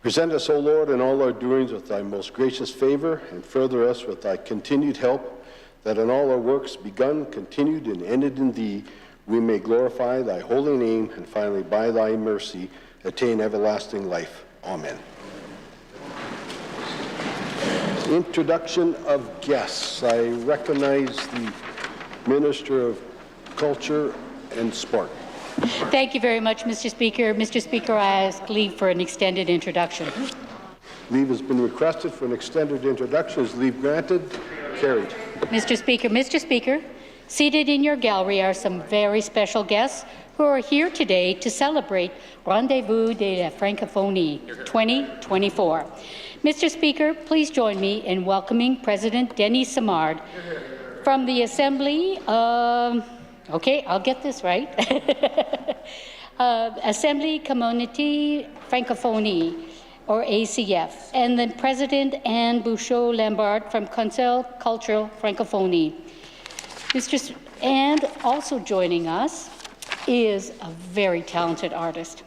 Present us, O Lord, in all our doings with thy most gracious favor, and further us with thy continued help, that in all our works begun, continued, and ended in thee, we may glorify thy holy name, and finally, by thy mercy, attain everlasting life. Amen. Introduction of guests. I recognize the Minister of Culture and Sport. Thank you very much, Mr. Speaker. Mr. Speaker, I ask leave for an extended introduction. Leave has been requested for an extended introduction. Is leave granted? Carried. Mr. Speaker, seated in your gallery are some very special guests who are here today to celebrate Rendez-vous de la Francophonie 2024. Mr. Speaker, please join me in welcoming President Denis Simard from the Assembly of, okay, I'll get this right, Assembly Communauté Francophonie, or ACF, and then President Anne Bouchot-Lambert from Conseil Culturel Francophonie. And also joining us is a very talented artist,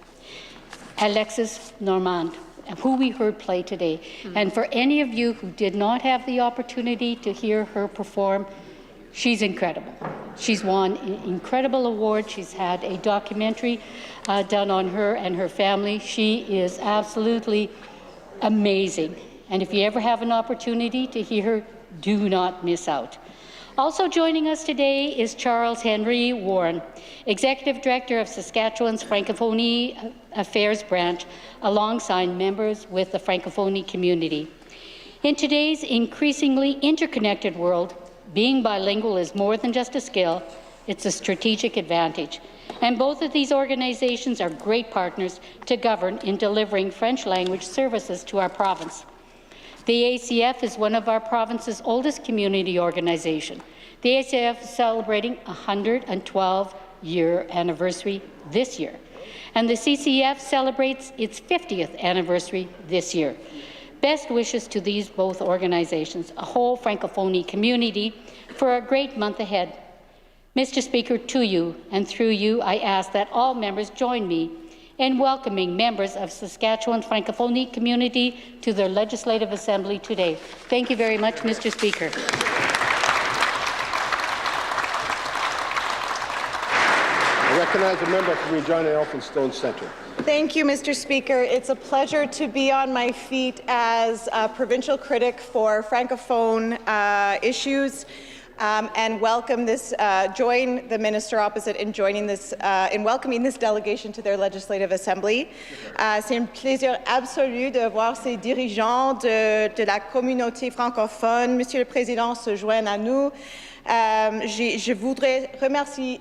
Alexis Normand, who we heard play today. And for any of you who did not have the opportunity to hear her perform, she's incredible. She's won incredible awards. She's had a documentary done on her and her family. She is absolutely amazing. And if you ever have an opportunity to hear her, do not miss out. Also joining us today is Charles Henry Warren, Executive Director of Saskatchewan's Francophonie Affairs Branch, alongside members with the Francophonie community. In today's increasingly interconnected world, being bilingual is more than just a skill, it's a strategic advantage. And both of these organizations are great partners to govern in delivering French language services to our province. The ACF is one of our province's oldest community organizations. The ACF is celebrating a 112-year anniversary this year, and the CCF celebrates its 50th anniversary this year. Best wishes to these both organizations, a whole Francophonie community, for a great month ahead. Mr. Speaker, to you and through you, I ask that all members join me in welcoming members of Saskatchewan Francophonie community to their Legislative Assembly today. Thank you very much, Mr. Speaker. I recognize a member from Regina Elphinstone Centre. Thank you, Mr. Speaker. It's a pleasure to be on my feet as a provincial critic for Francophone issues. And join the minister opposite in joining this, in welcoming this delegation to their Legislative Assembly. C'est un plaisir absolu de voir ces dirigeants de la communauté francophone, Monsieur le Président, se joindre à nous. Je voudrais remercier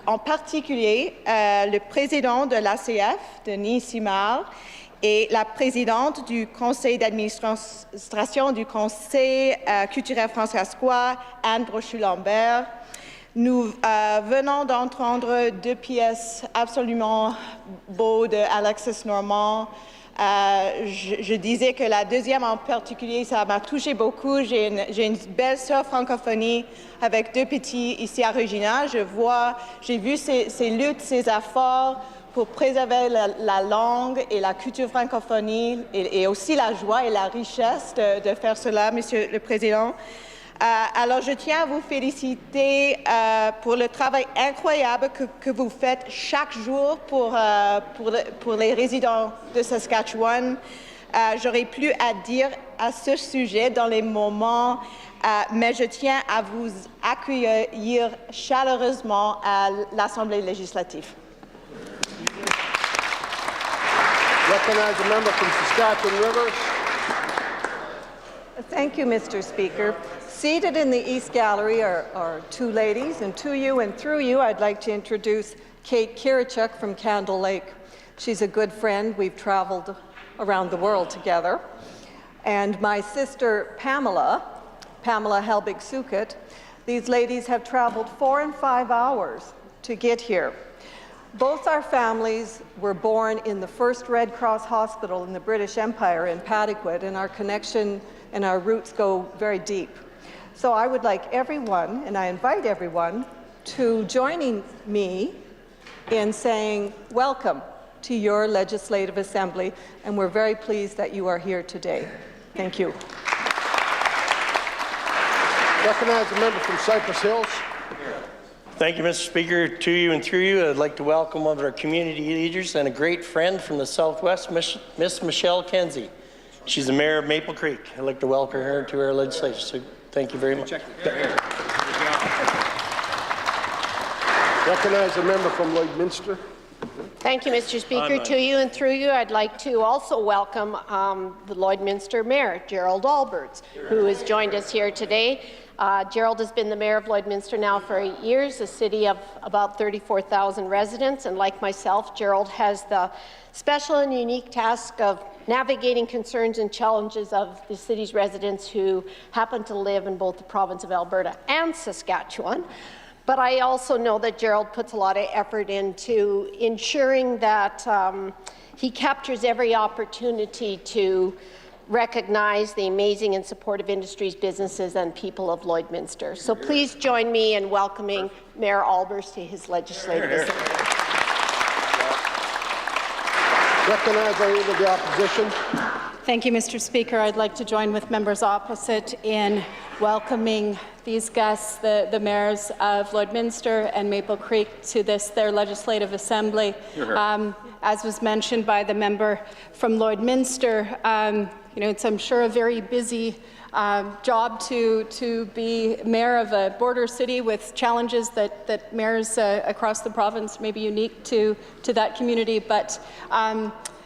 en particulier le président de l'ACF, Denis Simard, et la présidente du conseil d'administration du Conseil culturel francescois, Anne Brochu-Lambert. Nous venons d'entendre deux pièces absolument beaux de Alexis Normand. Je disais que la deuxième en particulier, ça m'a touché beaucoup. J'ai une belle sœur francophonie avec deux petits ici à Regina. J'ai vu ses luttes, ses efforts pour préserver la langue et la culture francophonie et aussi la joie et la richesse de faire cela, Monsieur le Président. Alors, je tiens à vous féliciter pour le travail incroyable que vous faites chaque jour pour les résidents de Saskatchewan. J'aurais plus à dire à ce sujet dans les moments, mais je tiens à vous accueillir chaleureusement à l'Assemblée législative. Recognize a member from Saskatchewan Rivers. Thank you, Mr. Speaker. Seated in the East Gallery are two ladies, and to you and through you, I'd like to introduce Kate Kirichuk from Candle Lake. She's a good friend. We've traveled around the world together. And my sister, Pamela Helbig-Sukut. These ladies have traveled 4 and 5 hours to get here. Both our families were born in the first Red Cross hospital in the British Empire in Paddington, and our connection and our roots go very deep. So I would like everyone, and I invite everyone, to joining me in saying welcome to your Legislative Assembly, and we're very pleased that you are here today. Thank you. Recognize the member from Cypress Hills. Thank you, Mr. Speaker. To you and through you, I'd like to welcome one of our community leaders and a great friend from the Southwest, Miss Michelle Kenzie. She's the mayor of Maple Creek. I'd like to welcome her to our legislature. So thank you very much. Recognize the member from Lloydminster. Thank you, Mr. Speaker. To you and through you, I'd like to also welcome the Lloydminster Mayor, Gerald Alberts, who has joined us here today. Gerald has been the mayor of Lloydminster now for 8 years, a city of about 34,000 residents, and like myself, Gerald has the special and unique task of navigating concerns and challenges of the city's residents who happen to live in both the province of Alberta and Saskatchewan. But I also know that Gerald puts a lot of effort into ensuring that he captures every opportunity to recognize the amazing and supportive industries, businesses, and people of Lloydminster. So please join me in welcoming Mayor Alberts to his legislative assembly. Recognize the leader of the opposition. Thank you, Mr. Speaker. I'd like to join with members opposite in welcoming these guests, the mayors of Lloydminster and Maple Creek, to their legislative assembly. As was mentioned by the member from Lloydminster, it's, I'm sure, a very busy job to be mayor of a border city with challenges that mayors across the province may be unique to that community. But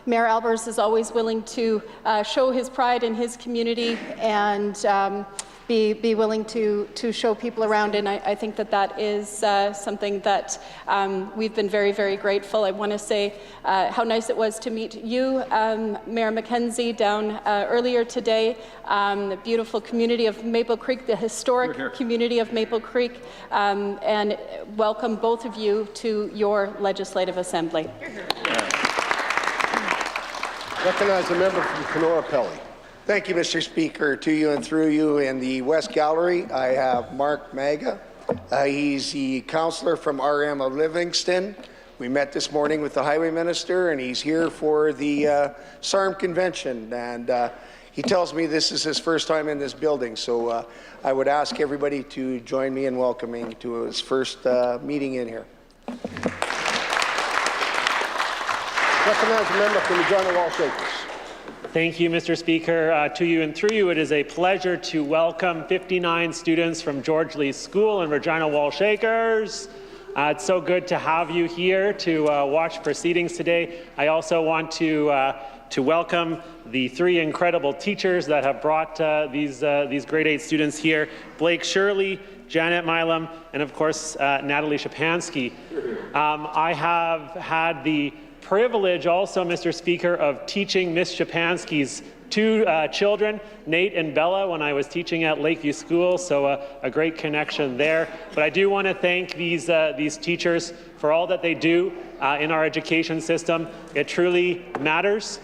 Mayor Alberts is always willing to show his pride in his community and be willing to show people around, and I think that is something that we've been very, very grateful. I want to say how nice it was to meet you, Mayor Mackenzie, down earlier today, the beautiful community of Maple Creek, the historic community of Maple Creek, and welcome both of you to your Legislative Assembly. Recognize the member from Kenora Pelly. Thank you, Mr. Speaker. To you and through you, in the West Gallery, I have Mark Maga. He's the councillor from RM of Livingston. We met this morning with the highway minister, and he's here for the SARM convention. And he tells me this is his first time in this building, so I would ask everybody to join me in welcoming to his first meeting in here. Recognize the member from Regina Walsh Acres. Thank you, Mr. Speaker. To you and through you, it is a pleasure to welcome 59 students from George Lee School in Regina Walsh Acres. It's so good to have you here to watch proceedings today. I also want to welcome the 3 incredible teachers that have brought these grade 8 students here: Blake Shirley, Janet Milam, and of course Natalie Shapansky. I have had the privilege also, Mr. Speaker, of teaching Miss Shapansky's 2 children, Nate and Bella, when I was teaching at Lakeview School, so a great connection there. But I do want to thank these teachers for all that they do in our education system. It truly matters.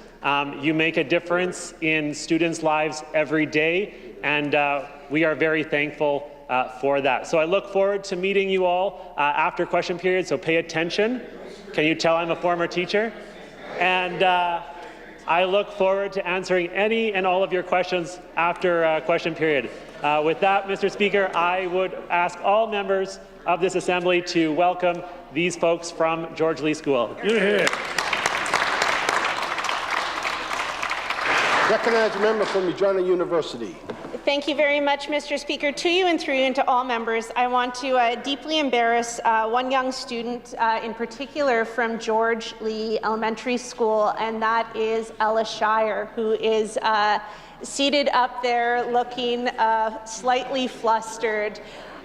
You make a difference in students' lives every day, and we are very thankful for that. So I look forward to meeting you all after question period, so pay attention. Can you tell I'm a former teacher? And I look forward to answering any and all of your questions after question period. With that, Mr. Speaker, I would ask all members of this assembly to welcome these folks from George Lee School. Recognize a member from Regina University. Thank you very much, Mr. Speaker. To you and through you and to all members, I want to deeply embarrass one young student in particular from George Lee Elementary School, and that is Ella Shire, who is seated up there looking slightly flustered.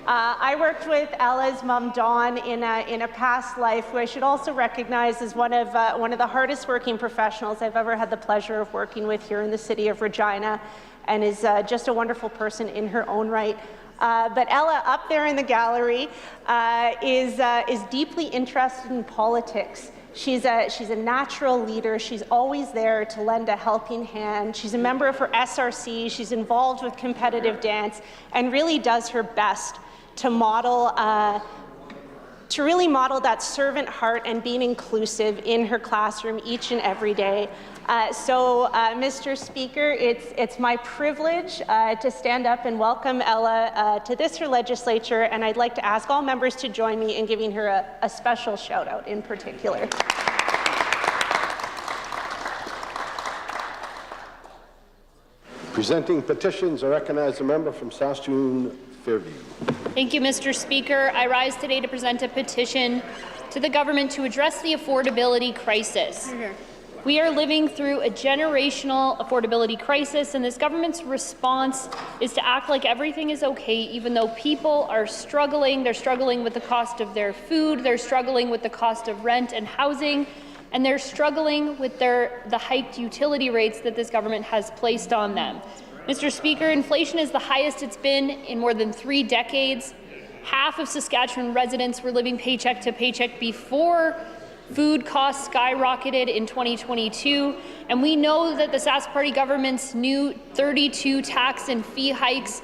I worked with Ella's mom, Dawn, in a past life, who I should also recognize as one of the hardest working professionals I've ever had the pleasure of working with here in the city of Regina, and is just a wonderful person in her own right. But Ella, up there in the gallery, is deeply interested in politics. She's a natural leader. She's always there to lend a helping hand. She's a member of her SRC. She's involved with competitive dance and really does her best to model to really model that servant heart and being inclusive in her classroom each and every day. Mr. Speaker, it's my privilege to stand up and welcome Ella to this, her legislature, and I'd like to ask all members to join me in giving her a special shout out in particular. Presenting petitions, I recognize the member from Saskatoon Fairview. Thank you, Mr. Speaker. I rise today to present a petition to the government to address the affordability crisis. We are living through a generational affordability crisis, and this government's response is to act like everything is okay, even though people are struggling. They're struggling with the cost of their food, they're struggling with the cost of rent and housing, and they're struggling with the hiked utility rates that this government has placed on them. Mr. Speaker, inflation is the highest it's been in more than 3 decades. Half of Saskatchewan residents were living paycheck to paycheck before food costs skyrocketed in 2022, and we know that the Sask Party government's new 32 tax and fee hikes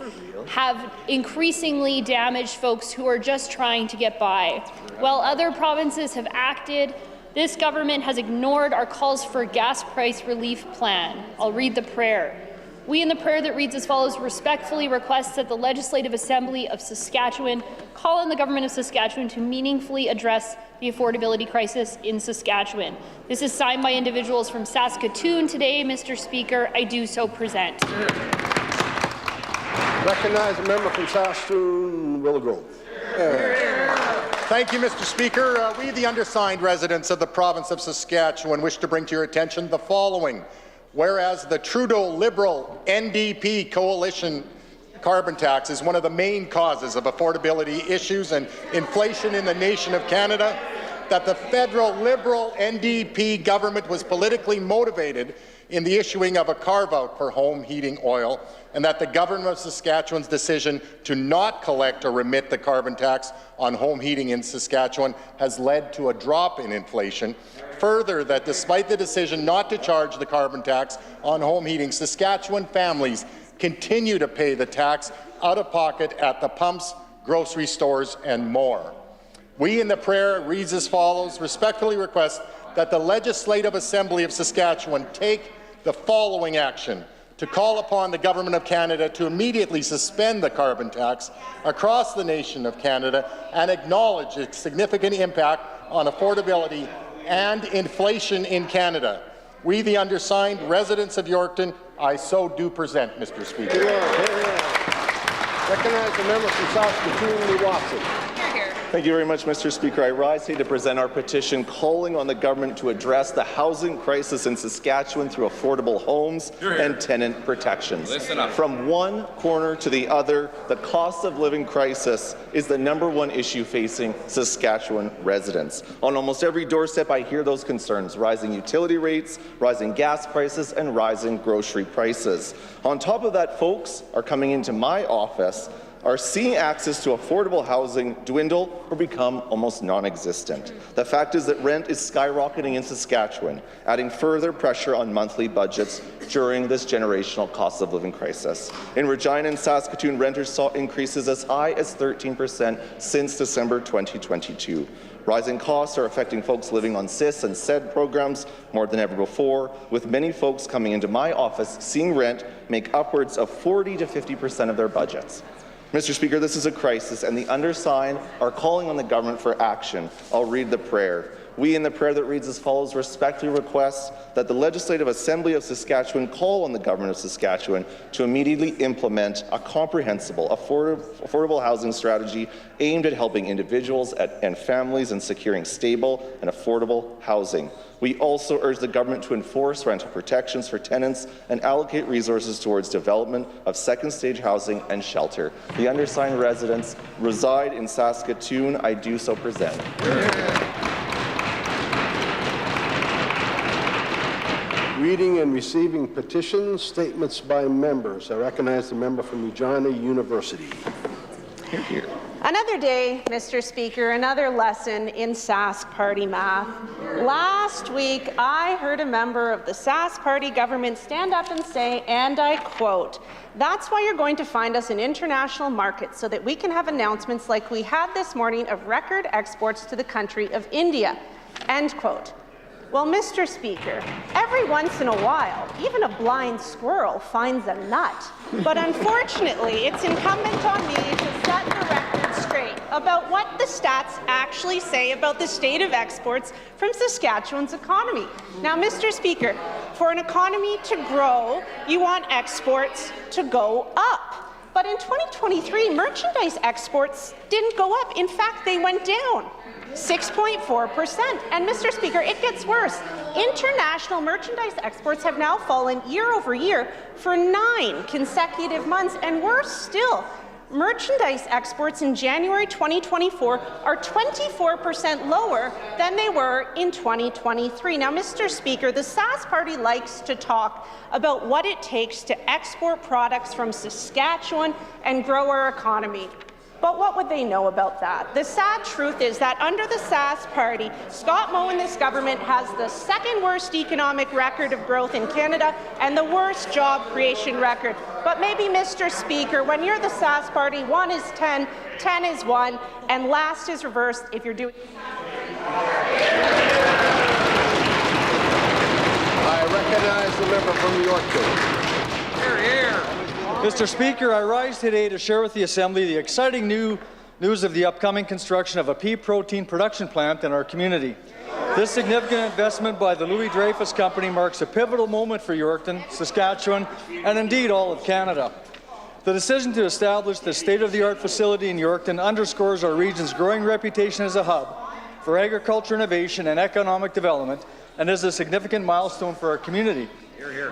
have increasingly damaged folks who are just trying to get by. While other provinces have acted, this government has ignored our calls for a gas price relief plan. I'll read the prayer. We, in the prayer that reads as follows, respectfully request that the Legislative Assembly of Saskatchewan call on the Government of Saskatchewan to meaningfully address the affordability crisis in Saskatchewan. This is signed by individuals from Saskatoon today, Mr. Speaker. I do so present. Recognize the member from Saskatoon Willow Grove. Thank you, Mr. Speaker. We, the undersigned residents of the province of Saskatchewan, wish to bring to your attention the following. Whereas the Trudeau Liberal NDP coalition carbon tax is one of the main causes of affordability issues and inflation in the nation of Canada, that the federal Liberal NDP government was politically motivated in the issuing of a carve-out for home heating oil, and that the government of Saskatchewan's decision to not collect or remit the carbon tax on home heating in Saskatchewan has led to a drop in inflation. Further, that despite the decision not to charge the carbon tax on home heating, Saskatchewan families continue to pay the tax out of pocket at the pumps, grocery stores, and more. We, in the prayer, reads as follows, respectfully request that the Legislative Assembly of Saskatchewan take the following action: to call upon the Government of Canada to immediately suspend the carbon tax across the nation of Canada and acknowledge its significant impact on affordability and inflation in Canada. We, the undersigned residents of Yorkton, I so do present, Mr. Speaker. Recognize the member from Saskatoon Watson. Thank you very much, Mr. Speaker. I rise today to present our petition calling on the government to address the housing crisis in Saskatchewan through affordable homes and tenant protections. From one corner to the other, the cost of living crisis is the #1 issue facing Saskatchewan residents. On almost every doorstep, I hear those concerns: rising utility rates, rising gas prices, and rising grocery prices. On top of that, folks are coming into my office are seeing access to affordable housing dwindle or become almost non-existent. The fact is that rent is skyrocketing in Saskatchewan, adding further pressure on monthly budgets during this generational cost of living crisis. In Regina and Saskatoon, renters saw increases as high as 13% since December 2022. Rising costs are affecting folks living on SIS and SED programs more than ever before, with many folks coming into my office seeing rent make upwards of 40 to 50% of their budgets. Mr. Speaker, this is a crisis, and the undersigned are calling on the government for action. I'll read the prayer. We, in the prayer that reads as follows, respectfully request that the Legislative Assembly of Saskatchewan call on the Government of Saskatchewan to immediately implement a comprehensible, affordable housing strategy aimed at helping individuals and families in securing stable and affordable housing. We also urge the government to enforce rental protections for tenants and allocate resources towards development of second-stage housing and shelter. The undersigned residents reside in Saskatoon. I do so present. Reading and receiving petitions, statements by members. I recognize the member from Regina University. Here. Another day, Mr. Speaker, another lesson in Sask Party math. Last week, I heard a member of the Sask Party government stand up and say, and I quote, That's why you're going to find us in international markets so that we can have announcements like we had this morning of record exports to the country of India." End quote. Well, Mr. Speaker, every once in a while, even a blind squirrel finds a nut. But unfortunately, it's incumbent on me to set the record straight about what the stats actually say about the state of exports from Saskatchewan's economy. Now, Mr. Speaker, for an economy to grow, you want exports to go up. But in 2023, merchandise exports didn't go up. In fact, they went down 6.4%. And Mr. Speaker, it gets worse. International merchandise exports have now fallen year over year for 9 consecutive months. And worse still, merchandise exports in January 2024 are 24% lower than they were in 2023. Now, Mr. Speaker, the Sask Party likes to talk about what it takes to export products from Saskatchewan and grow our economy. But what would they know about that? The sad truth is that under the Sask Party, Scott Moe and this government has the second worst economic record of growth in Canada and the worst job creation record. But maybe, Mr. Speaker, when you're the Sask Party, 1 is 10, 10 is 1, and last is reversed if you're doing... I recognize the member from Yorkton. Here, here. Mr. Speaker, I rise today to share with the Assembly the exciting news of the upcoming construction of a pea protein production plant in our community. This significant investment by the Louis Dreyfus Company marks a pivotal moment for Yorkton, Saskatchewan, and indeed all of Canada. The decision to establish this state-of-the-art facility in Yorkton underscores our region's growing reputation as a hub for agriculture innovation and economic development, and is a significant milestone for our community.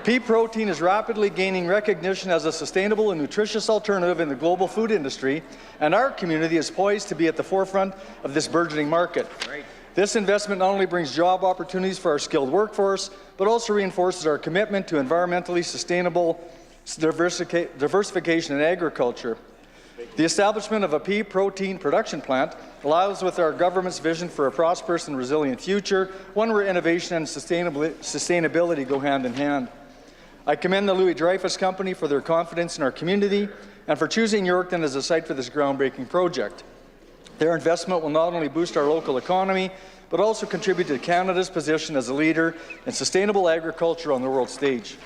Pea protein is rapidly gaining recognition as a sustainable and nutritious alternative in the global food industry, and our community is poised to be at the forefront of this burgeoning market. Right. This investment not only brings job opportunities for our skilled workforce, but also reinforces our commitment to environmentally sustainable diversification in agriculture. The establishment of a pea protein production plant allows with our government's vision for a prosperous and resilient future, one where innovation and sustainability go hand in hand. I commend the Louis Dreyfus Company for their confidence in our community and for choosing Yorkton as a site for this groundbreaking project. Their investment will not only boost our local economy, but also contribute to Canada's position as a leader in sustainable agriculture on the world stage.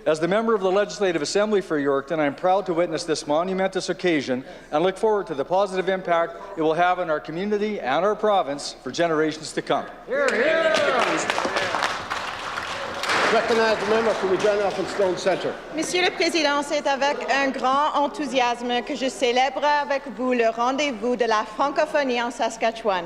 As the member of the Legislative Assembly for Yorkton, I am proud to witness this monumentous occasion and look forward to the positive impact it will have on our community and our province for generations to come. Here, here. Recognize the member from Regina Stone Centre. Monsieur le Président, c'est avec un grand enthousiasme que je célèbre avec vous le rendez-vous de la francophonie en Saskatchewan.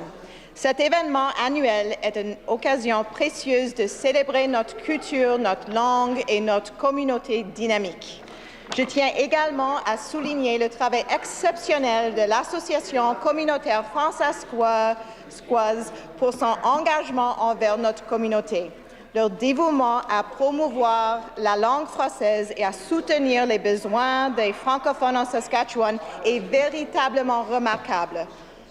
Cet événement annuel est une occasion précieuse de célébrer notre culture, notre langue et notre communauté dynamique. Je tiens également à souligner le travail exceptionnel de l'Association communautaire française pour son engagement envers notre communauté. Leur dévouement à promouvoir la langue française et à soutenir les besoins des francophones en Saskatchewan est véritablement remarquable.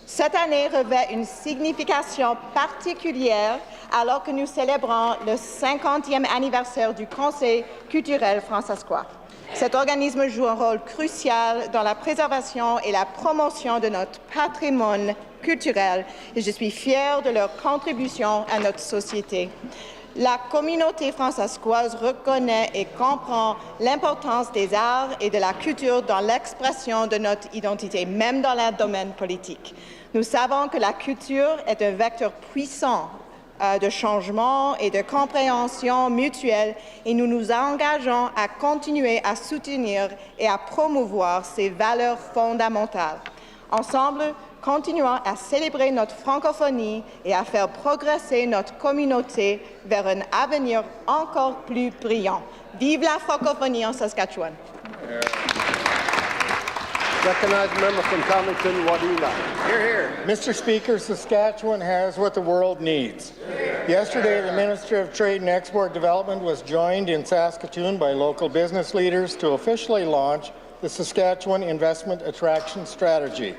Cette année revêt une signification particulière alors que nous célébrons le 50e anniversaire du Conseil culturel francescois. Cet organisme joue un rôle crucial dans la préservation et la promotion de notre patrimoine culturel et je suis fière de leur contribution à notre société. La communauté francescoise reconnaît et comprend l'importance des arts et de la culture dans l'expression de notre identité, même dans le domaine politique. Nous savons que la culture est un vecteur puissant de changement et de compréhension mutuelle et nous nous engageons à continuer à soutenir et à promouvoir ces valeurs fondamentales. Ensemble, continuons à célébrer notre francophonie et à faire progresser notre communauté vers un avenir encore plus brillant. Vive la francophonie en Saskatchewan. Recognize the member from Carleton, Wadena. Here, here. Mr. Speaker, Saskatchewan has what the world needs. Yesterday, the Minister of Trade and Export Development was joined in Saskatoon by local business leaders to officially launch the Saskatchewan Investment Attraction Strategy.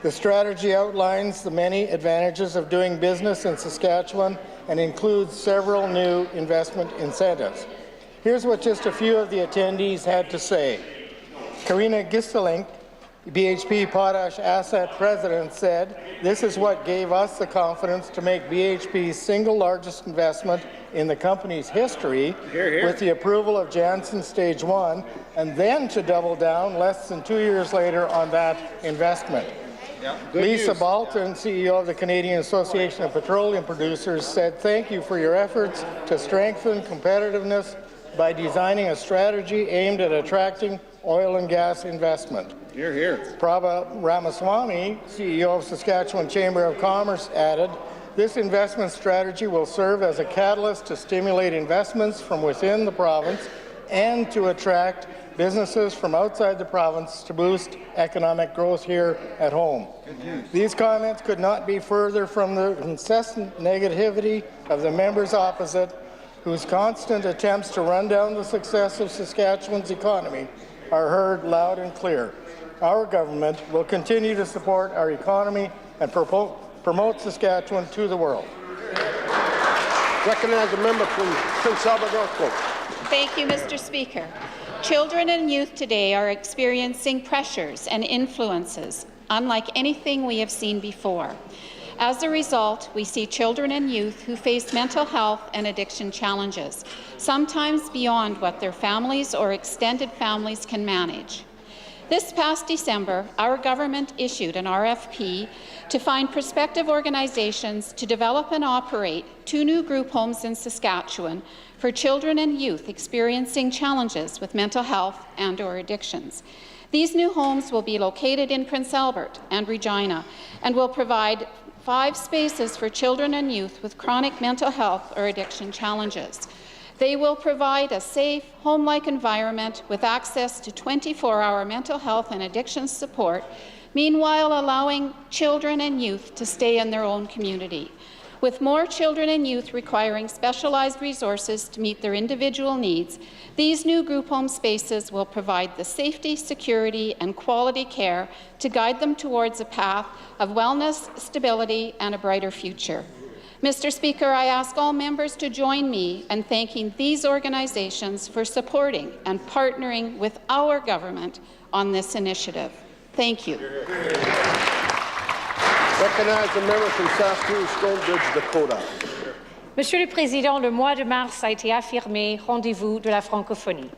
The strategy outlines the many advantages of doing business in Saskatchewan and includes several new investment incentives. Here's what just a few of the attendees had to say. Karina Gistelink, BHP Potash Asset President, said, "This is what gave us the confidence to make BHP's single largest investment in the company's history with the approval of Jansen Stage 1, and then to double down less than 2 years later on that investment." Lisa Balton, CEO of the Canadian Association of Petroleum Producers, said, "Thank you for your efforts to strengthen competitiveness by designing a strategy aimed at attracting oil and gas investment." Hear, hear. Prabha Ramaswamy, CEO of Saskatchewan Chamber of Commerce, added, "This investment strategy will serve as a catalyst to stimulate investments from within the province and to attract businesses from outside the province to boost economic growth here at home." These comments could not be further from the incessant negativity of the members opposite, whose constant attempts to run down the success of Saskatchewan's economy are heard loud and clear. Our government will continue to support our economy and promote Saskatchewan to the world. Recognize a member from Prince Albert Northcote. Thank you, Mr. Speaker. Children and youth today are experiencing pressures and influences unlike anything we have seen before. As a result, we see children and youth who face mental health and addiction challenges, sometimes beyond what their families or extended families can manage. This past December, our government issued an RFP to find prospective organizations to develop and operate 2 new group homes in Saskatchewan for children and youth experiencing challenges with mental health and/or addictions. These new homes will be located in Prince Albert and Regina and will provide 5 spaces for children and youth with chronic mental health or addiction challenges. They will provide a safe, home-like environment with access to 24-hour mental health and addiction support, meanwhile allowing children and youth to stay in their own community. With more children and youth requiring specialized resources to meet their individual needs, these new group home spaces will provide the safety, security, and quality care to guide them towards a path of wellness, stability, and a brighter future. Mr. Speaker, I ask all members to join me in thanking these organizations for supporting and partnering with our government on this initiative. Thank you. Recognize the member from Saskatoon, Stonebridge, Dakota. Monsieur le Président, le mois de mars a été affirmé rendez-vous de la francophonie.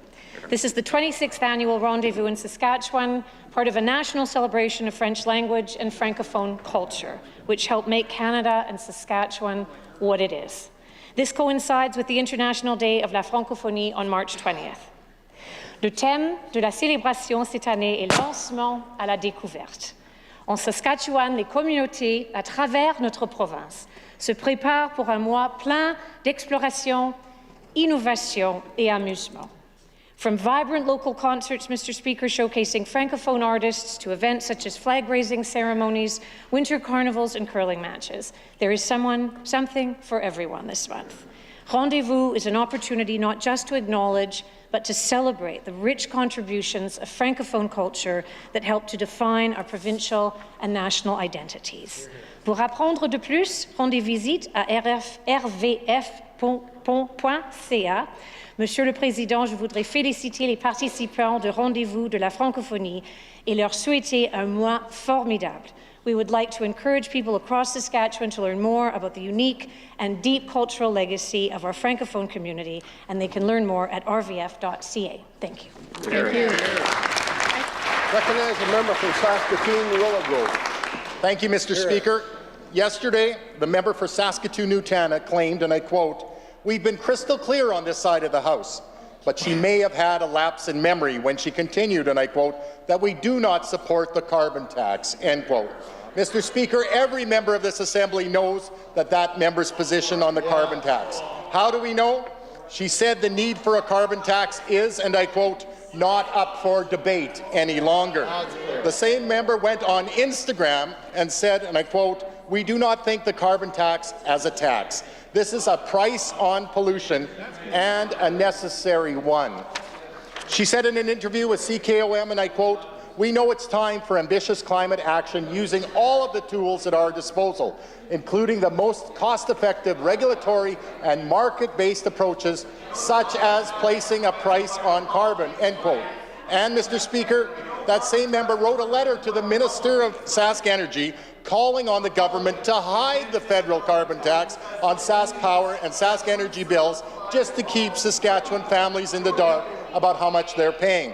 This is the 26th annual rendezvous in Saskatchewan, part of a national celebration of French language and Francophone culture, which helped make Canada and Saskatchewan what it is. This coincides with the International Day of la Francophonie on March 20th. Le thème de la célébration cette année est lancement à la découverte. En Saskatchewan, les communautés à travers notre province se préparent pour un mois plein d'exploration, innovation et amusement. From vibrant local concerts, Mr. Speaker, showcasing Francophone artists to events such as flag-raising ceremonies, winter carnivals and curling matches, there is something for everyone this month. Rendezvous is an opportunity not just to acknowledge, but to celebrate the rich contributions of Francophone culture that help to define our provincial and national identities. Pour apprendre de plus, rendez visite à rvf.ca. Monsieur le Président, je voudrais féliciter les participants de Rendez-vous de la francophonie et leur souhaiter un mois formidable. We would like to encourage people across Saskatchewan to learn more about the unique and deep cultural legacy of our Francophone community, and they can learn more at rvf.ca. Thank you. Thank you. Recognize the member from Saskatoon, Willow Grove. Thank you, Mr. Speaker. Yesterday, the member for Saskatoon-Newtana claimed, and I quote, "We've been crystal clear on this side of the House," but she may have had a lapse in memory when she continued, and I quote, "that we do not support the carbon tax," end quote. Mr. Speaker, every member of this Assembly knows that member's position on the carbon tax. How do we know? She said the need for a carbon tax is, and I quote, "not up for debate any longer." The same member went on Instagram and said, and I quote, "We do not think the carbon tax as a tax. This is a price on pollution and a necessary one." She said in an interview with CKOM, and I quote, "We know it's time for ambitious climate action using all of the tools at our disposal, including the most cost-effective regulatory and market-based approaches, such as placing a price on carbon," end quote. And, Mr. Speaker, that same member wrote a letter to the Minister of Sask Energy calling on the government to hide the federal carbon tax on Sask Power and Sask Energy bills just to keep Saskatchewan families in the dark about how much they're paying.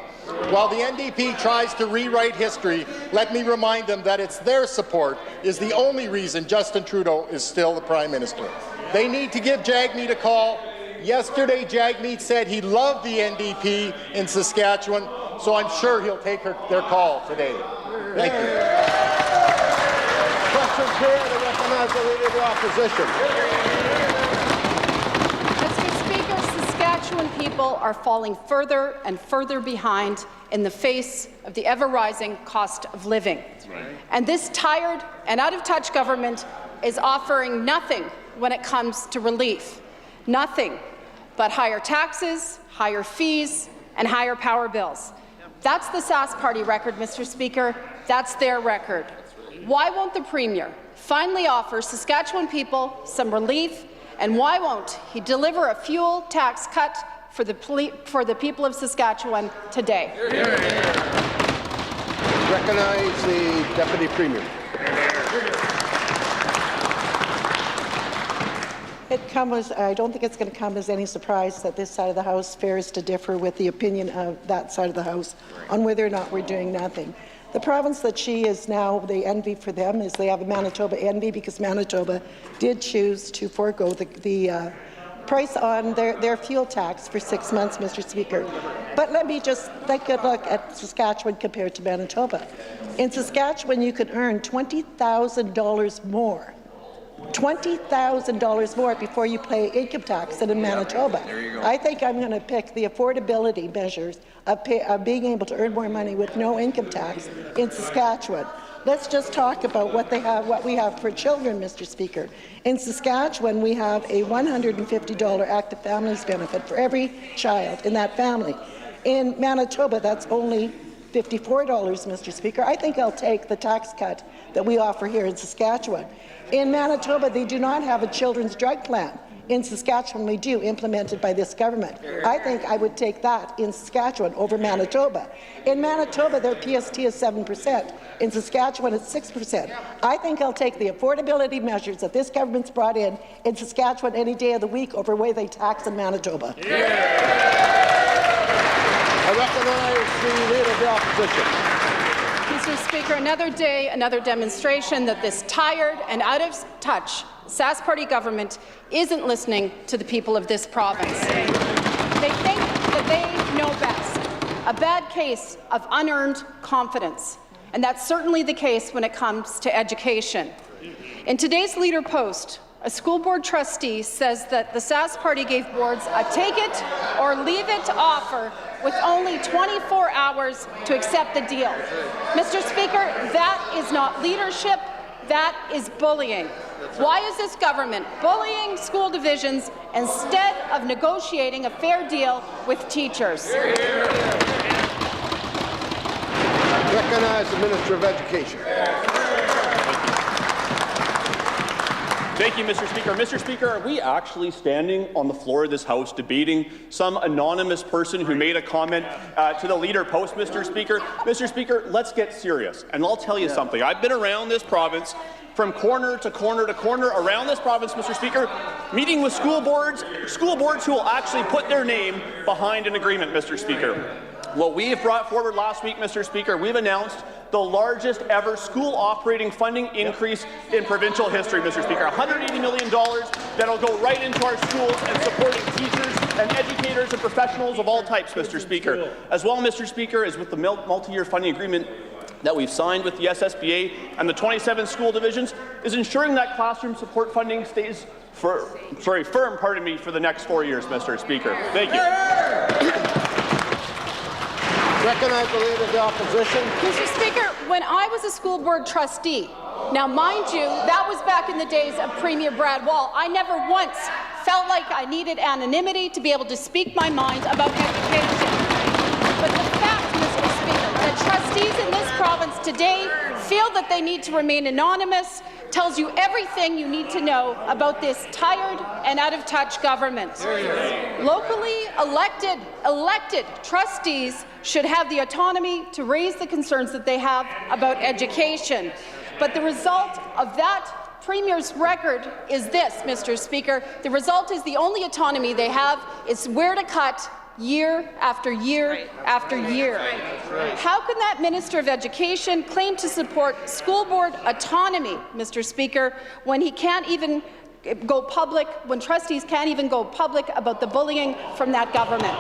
While the NDP tries to rewrite history, let me remind them that it's their support is the only reason Justin Trudeau is still the Prime Minister. They need to give Jagmeet a call. Yesterday, Jagmeet said he loved the NDP in Saskatchewan, so I'm sure he'll take their call today. Thank you. Question here to recognize the Leader of the Opposition. Mr. Speaker, Saskatchewan people are falling further and further behind in the face of the ever-rising cost of living. And this tired and out-of-touch government is offering nothing when it comes to relief. Nothing but higher taxes, higher fees, and higher power bills. That's the Sask Party record, Mr. Speaker. That's their record. Why won't the Premier finally offer Saskatchewan people some relief, and why won't he deliver a fuel tax cut for the people of Saskatchewan today? Recognize the Deputy Premier. I don't think it's going to come as any surprise that this side of the House fares to differ with the opinion of that side of the House on whether or not we're doing nothing. The province that she is now, the envy for them is they have a Manitoba envy because Manitoba did choose to forego the price on their fuel tax for 6 months, Mr. Speaker. But let me just take a look at Saskatchewan compared to Manitoba. In Saskatchewan, you could earn $20,000 more. $20,000 more before you pay income tax than in Manitoba. I think I'm going to pick the affordability measures of being able to earn more money with no income tax in Saskatchewan. Let's just talk about what we have for children, Mr. Speaker. In Saskatchewan, we have a $150 active families benefit for every child in that family. In Manitoba, that's only $54, Mr. Speaker. I think I'll take the tax cut that we offer here in Saskatchewan. In Manitoba, they do not have a children's drug plan. In Saskatchewan, we do, implemented by this government. I think I would take that in Saskatchewan over Manitoba. In Manitoba, their PST is 7%. In Saskatchewan, it's 6%. I think I'll take the affordability measures that this government's brought in Saskatchewan any day of the week over the way they tax in Manitoba. I recognize the Leader of the Opposition. Mr. Speaker, another day, another demonstration that this tired and out-of-touch Sask Party government isn't listening to the people of this province. They think that they know best. A bad case of unearned confidence. And that's certainly the case when it comes to education. In today's Leader Post, a school board trustee says that the Sask Party gave boards a take-it-or-leave-it offer with only 24 hours to accept the deal. Mr. Speaker, that is not leadership, that is bullying. Why is this government bullying school divisions instead of negotiating a fair deal with teachers? Recognize the Minister of Education. Thank you, Mr. Speaker. Mr. Speaker, are we actually standing on the floor of this House debating some anonymous person who made a comment to the Leader Post, Mr. Speaker? Mr. Speaker, let's get serious. And I'll tell you something. I've been around this province from corner to corner to corner around this province, Mr. Speaker, meeting with school boards who will actually put their name behind an agreement, Mr. Speaker. What we have brought forward last week, Mr. Speaker, we've announced the largest ever school operating funding increase in provincial history, Mr. Speaker. $180 million that will go right into our schools and supporting teachers and educators and professionals of all types, Mr. Speaker. As well, Mr. Speaker, as with the multi-year funding agreement that we've signed with the SSBA and the 27 school divisions, is ensuring that classroom support funding stays firm, for the next 4 years, Mr. Speaker. Thank you. Recognize the Leader of the Opposition. Mr. Speaker, when I was a school board trustee, now mind you, that was back in the days of Premier Brad Wall, I never once felt like I needed anonymity to be able to speak my mind about education. But the fact, Mr. Speaker, that trustees in this province today feel that they need to remain anonymous tells you everything you need to know about this tired and out-of-touch government. Locally elected trustees should have the autonomy to raise the concerns that they have about education. But the result of that Premier's record is this, Mr. Speaker. The result is the only autonomy they have is where to cut year after year after year. How can that Minister of Education claim to support school board autonomy, Mr. Speaker, when he can't even go public, when trustees can't even go public about the bullying from that government?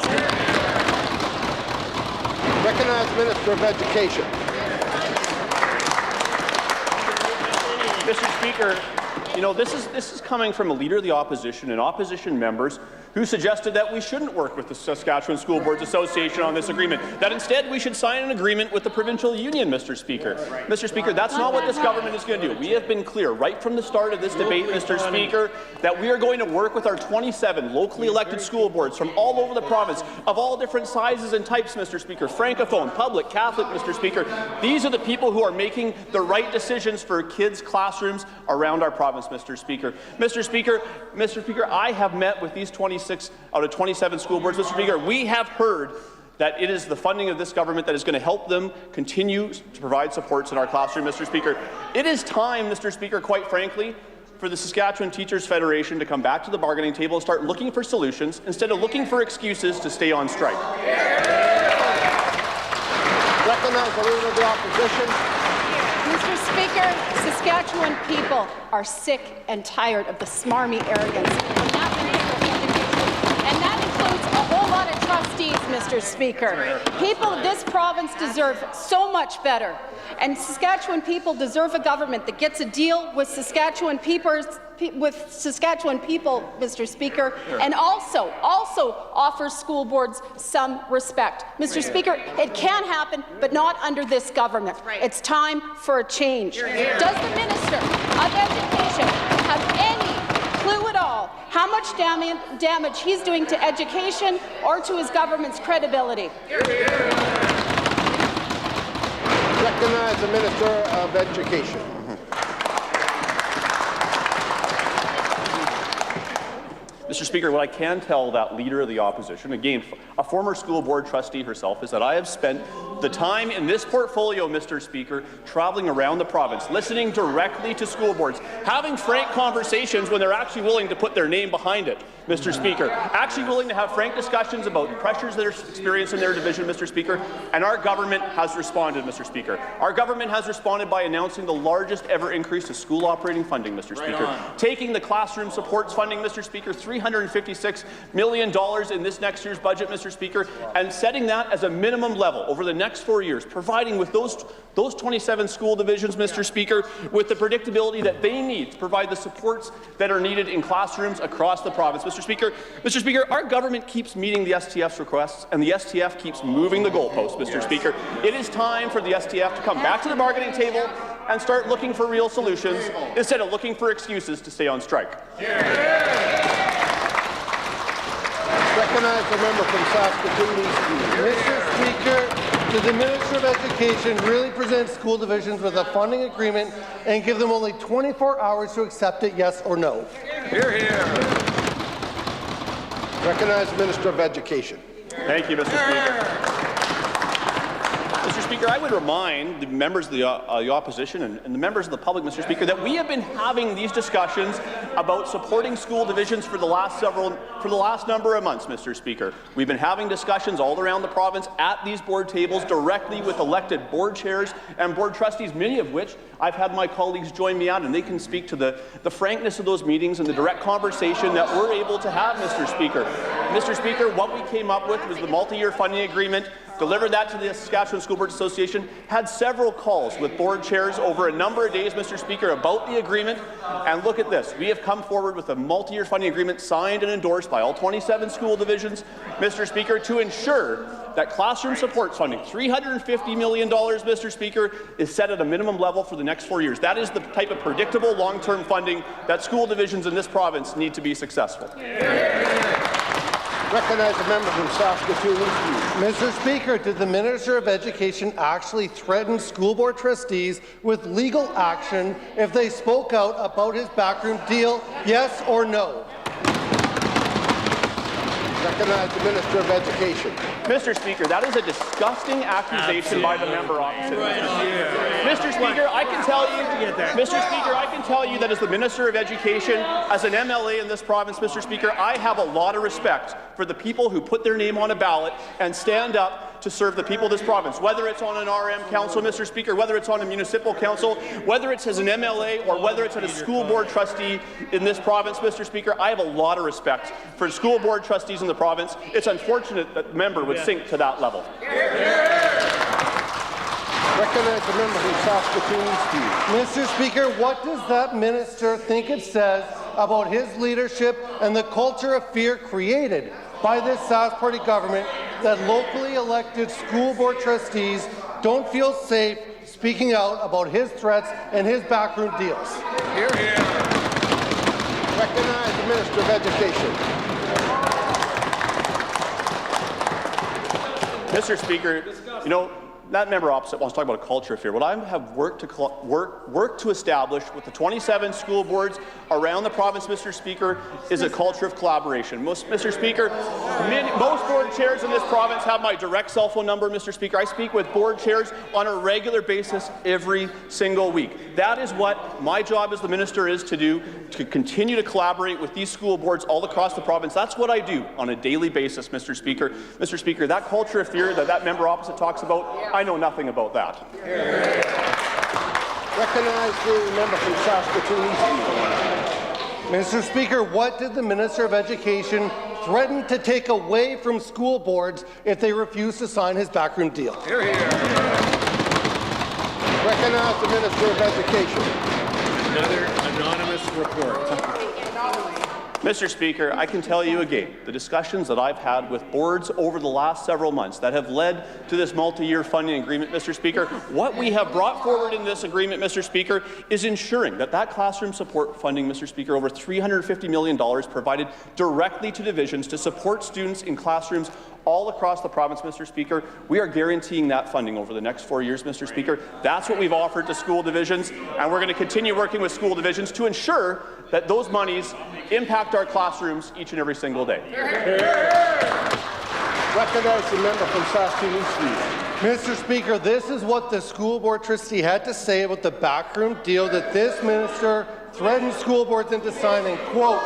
Recognize Minister of Education. Mr. Speaker, you know, this is coming from a leader of the opposition and opposition members who suggested that we shouldn't work with the Saskatchewan School Boards Association on this agreement, that instead we should sign an agreement with the provincial union, Mr. Speaker. Mr. Speaker, that's not what this government is going to do. We have been clear right from the start of this debate, Mr. Speaker, that we are going to work with our 27 locally elected school boards from all over the province, of all different sizes and types, Mr. Speaker, Francophone, public, Catholic, Mr. Speaker. These are the people who are making the right decisions for kids' classrooms around our province, Mr. Speaker. Mr. Speaker, I have met with these 26 out of 27 school boards, Mr. Speaker. We have heard that it is the funding of this government that is going to help them continue to provide supports in our classroom, Mr. Speaker. It is time, Mr. Speaker, quite frankly, for the Saskatchewan Teachers Federation to come back to the bargaining table and start looking for solutions instead of looking for excuses to stay on strike. Recognize the Leader of the Opposition. Mr. Speaker, Saskatchewan people are sick and tired of the smarmy arrogance from that Minister of Education, and that includes a whole lot of trustees, Mr. Speaker. People of this province deserve so much better, and Saskatchewan people deserve a government that gets a deal with Saskatchewan people, Mr. Speaker, and also offers school boards some respect. Mr. Speaker, it can happen, but not under this government. It's time for a change. Does the Minister of Education have any clue at all how much damage he's doing to education or to his government's credibility? Recognize the Minister of Education. Mr. Speaker, what I can tell that leader of the opposition, again, a former school board trustee herself, is that I have spent the time in this portfolio, Mr. Speaker, traveling around the province, listening directly to school boards, having frank conversations when they're actually willing to put their name behind it, Mr. Speaker, actually willing to have frank discussions about pressures they're experiencing in their division, Mr. Speaker, and our government has responded, Mr. Speaker. Our government has responded by announcing the largest ever increase to school operating funding, Mr. Speaker, taking the classroom supports funding, Mr. Speaker, $356 million in this next year's budget, Mr. Speaker, and setting that as a minimum level over the next 4 years, providing with those 27 school divisions, Mr. Speaker, with the predictability that they need to provide the supports that are needed in classrooms across the province. Mr. Speaker, our government keeps meeting the STF's requests, and the STF keeps moving the goalposts, Mr. Speaker. It is time for the STF to come back to the bargaining table and start looking for real solutions instead of looking for excuses to stay on strike. Recognize the member from Saskatoon East. Mr. Speaker, does the Minister of Education really present school divisions with a funding agreement and give them only 24 hours to accept it, yes or no? Hear, hear. Recognize the Minister of Education. Thank you, Mr. Speaker. Mr. Speaker, I would remind the members of the opposition and the members of the public, Mr. Speaker, that we have been having these discussions about supporting school divisions for the last number of months, Mr. Speaker. We've been having discussions all around the province at these board tables directly with elected board chairs and board trustees, many of which I've had my colleagues join me out, and they can speak to the frankness of those meetings and the direct conversation that we're able to have, Mr. Speaker. Mr. Speaker, what we came up with was the multi-year funding agreement, delivered that to the Saskatchewan School Boards Association, had several calls with board chairs over a number of days, Mr. Speaker, about the agreement. And look at this. We have come forward with a multi-year funding agreement signed and endorsed by all 27 school divisions, Mr. Speaker, to ensure that classroom supports funding, $350 million, Mr. Speaker, is set at a minimum level for the next 4 years. That is the type of predictable long-term funding that school divisions in this province need to be successful. Recognize the member from Saskatoon East. Mr. Speaker, did the Minister of Education actually threaten school board trustees with legal action if they spoke out about his backroom deal? Yes or no? Recognize the Minister of Education. Mr. Speaker, that is a disgusting accusation by the member opposite. Mr. Speaker, I can tell you, that as the Minister of Education, as an MLA in this province, Mr. Speaker, I have a lot of respect for the people who put their name on a ballot and stand up to serve the people of this province, whether it's on an RM council, Mr. Speaker, whether it's on a municipal council, whether it's as an MLA, or whether it's as a school board trustee in this province, Mr. Speaker. I have a lot of respect for school board trustees in the province. It's unfortunate that the member would sink to that level. Recognize the member from Saskatoon East. Mr. Speaker, what does that minister think it says about his leadership and the culture of fear created by this Sask Party government that locally elected school board trustees don't feel safe speaking out about his threats and his backroom deals? Hear, hear. Recognize the Minister of Education. Mr. Speaker, you know, that member opposite wants to talk about a culture of fear. What I have worked to establish with the 27 school boards around the province, Mr. Speaker, is a culture of collaboration. Mr. Speaker, most board chairs in this province have my direct cell phone number, Mr. Speaker. I speak with board chairs on a regular basis every single week. That is what my job as the minister is to do, to continue to collaborate with these school boards all across the province. That's what I do on a daily basis, Mr. Speaker. Mr. Speaker, that culture of fear that member opposite talks about, I know nothing about that. Recognize the member from Saskatoon East. Mr. Speaker, what did the Minister of Education threaten to take away from school boards if they refuse to sign his backroom deal? Hear, hear. Recognize the Minister of Education. Another anonymous report. Mr. Speaker, I can tell you again, the discussions that I've had with boards over the last several months that have led to this multi-year funding agreement, Mr. Speaker, what we have brought forward in this agreement, Mr. Speaker, is ensuring that classroom support funding, Mr. Speaker, over $350 million provided directly to divisions to support students in classrooms all across the province, Mr. Speaker. We are guaranteeing that funding over the next 4 years, Mr. Speaker. That's what we've offered to school divisions, and we're going to continue working with school divisions to ensure that those monies impact our classrooms each and every single day. Recognize the member from Saskatoon East. Mr. Speaker, this is what the school board trustee had to say about the backroom deal that this minister threatened school boards into signing. Quote,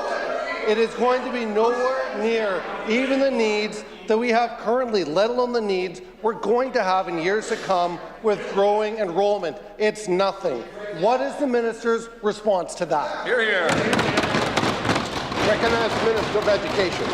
"It is going to be nowhere near even the needs that we have currently, let alone the needs we're going to have in years to come with growing enrollment. It's nothing." What is the minister's response to that? Hear, hear. Recognize the Minister of Education.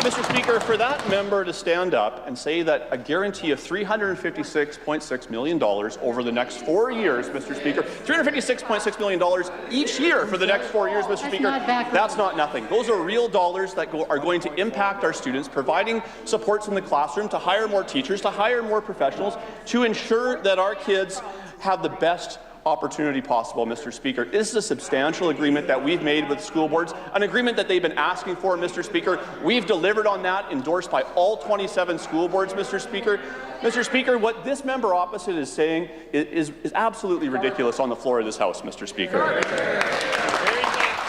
Mr. Speaker, for that member to stand up and say that a guarantee of $356.6 million over the next 4 years, Mr. Speaker, $356.6 million each year for the next 4 years, Mr. Speaker, that's not nothing. Those are real dollars that are going to impact our students, providing supports in the classroom to hire more teachers, to hire more professionals, to ensure that our kids have the best opportunity possible, Mr. Speaker. This is a substantial agreement that we've made with school boards, an agreement that they've been asking for, Mr. Speaker. We've delivered on that, endorsed by all 27 school boards, Mr. Speaker. Mr. Speaker, what this member opposite is saying is absolutely ridiculous on the floor of this House, Mr. Speaker.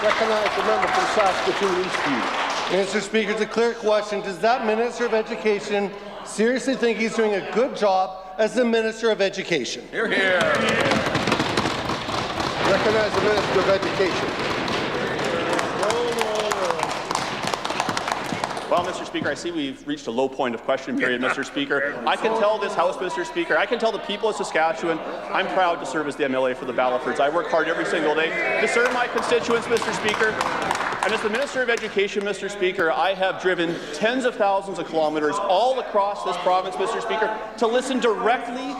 Recognize the member from Saskatoon Eastview. Mr. Speaker, it's a clear question. Does that Minister of Education seriously think he's doing a good job as the Minister of Education? Hear, hear. Recognize the Minister of Education. Well, Mr. Speaker, I see we've reached a low point of question period, Mr. Speaker. I can tell this House, Mr. Speaker, I can tell the people of Saskatchewan, I'm proud to serve as the MLA for the Ballafords. I work hard every single day to serve my constituents, Mr. Speaker. And as the Minister of Education, Mr. Speaker, I have driven tens of thousands of kilometres all across this province, Mr. Speaker, to listen directly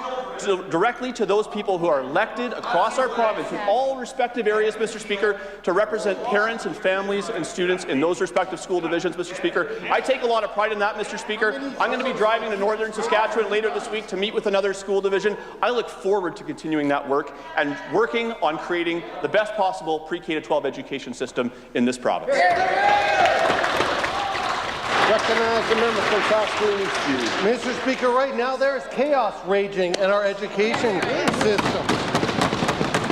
directly to those people who are elected across our province in all respective areas, Mr. Speaker, to represent parents and families and students in those respective school divisions, Mr. Speaker. I take a lot of pride in that, Mr. Speaker. I'm going to be driving to northern Saskatchewan later this week to meet with another school division. I look forward to continuing that work and working on creating the best possible pre-K to 12 education system in this province. Recognize the member from Saskatoon East. Mr. Speaker, right now there is chaos raging in our education system.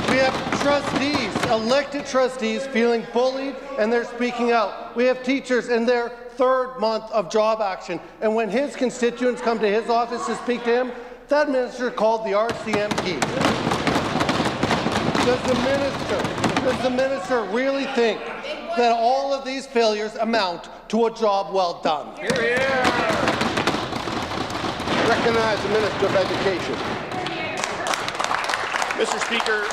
We have trustees, elected trustees, feeling bullied, and they're speaking out. We have teachers in their 3rd month of job action, and when his constituents come to his office to speak to him, that minister called the RCMP. Does the minister really think that all of these failures amount to a job well done? Hear, hear. Recognize the Minister of Education. Mr. Speaker,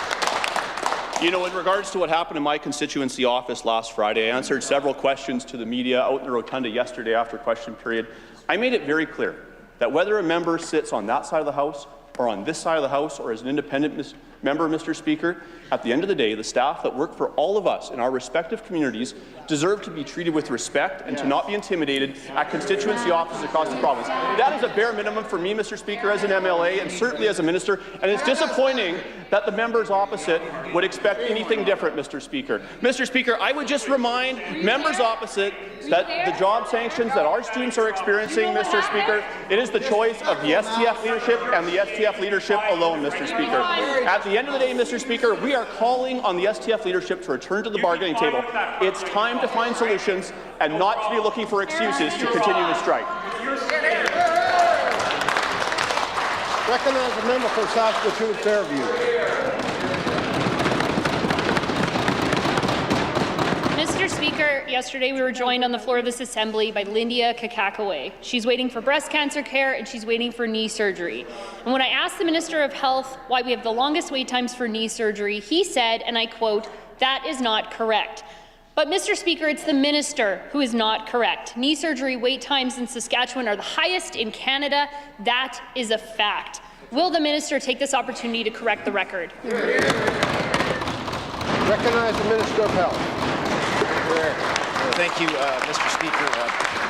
you know, in regards to what happened in my constituency office last Friday, I answered several questions to the media out in the rotunda yesterday after question period. I made it very clear that whether a member sits on that side of the House or on this side of the House or as an independent member, Mr. Speaker, at the end of the day, the staff that work for all of us in our respective communities deserve to be treated with respect and to not be intimidated at constituency offices across the province. That is a bare minimum for me, Mr. Speaker, as an MLA and certainly as a minister, and it's disappointing that the members opposite would expect anything different, Mr. Speaker. Mr. Speaker, I would just remind members opposite that the job sanctions that our students are experiencing, Mr. Speaker, it is the choice of the STF leadership and the STF leadership alone, Mr. Speaker. At the end of the day, Mr. Speaker, we are calling on the STF leadership to return to the bargaining table. It's time to find solutions and not to be looking for excuses to continue to strike. Recognize the member for Saskatoon Fairview. Mr. Speaker, yesterday we were joined on the floor of this Assembly by Lindia Kakakaway. She's waiting for breast cancer care and she's waiting for knee surgery. And when I asked the Minister of Health why we have the longest wait times for knee surgery, he said, and I quote, "That is not correct." But, Mr. Speaker, it's the minister who is not correct. Knee surgery wait times in Saskatchewan are the highest in Canada. That is a fact. Will the minister take this opportunity to correct the record? Recognize the Minister of Health. Thank you, Mr. Speaker.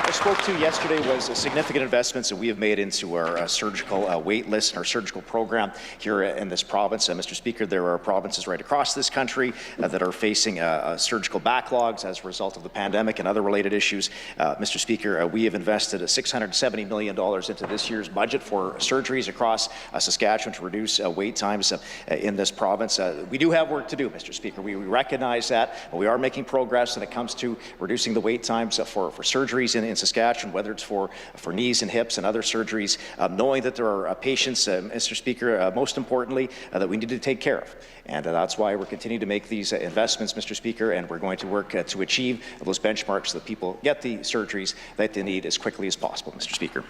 I spoke to yesterday was significant investments that we have made into our surgical wait list and our surgical program here in this province. Mr. Speaker, there are provinces right across this country that are facing surgical backlogs as a result of the pandemic and other related issues. Mr. Speaker, we have invested $670 million into this year's budget for surgeries across Saskatchewan to reduce wait times in this province. We do have work to do, Mr. Speaker. We recognize that. We are making progress when it comes to reducing the wait times for surgeries in Saskatchewan, whether it's for knees and hips and other surgeries, knowing that there are patients, Mr. Speaker, most importantly, that we need to take care of. And that's why we're continuing to make these investments, Mr. Speaker, and we're going to work to achieve those benchmarks so that people get the surgeries that they need as quickly as possible, Mr. Speaker.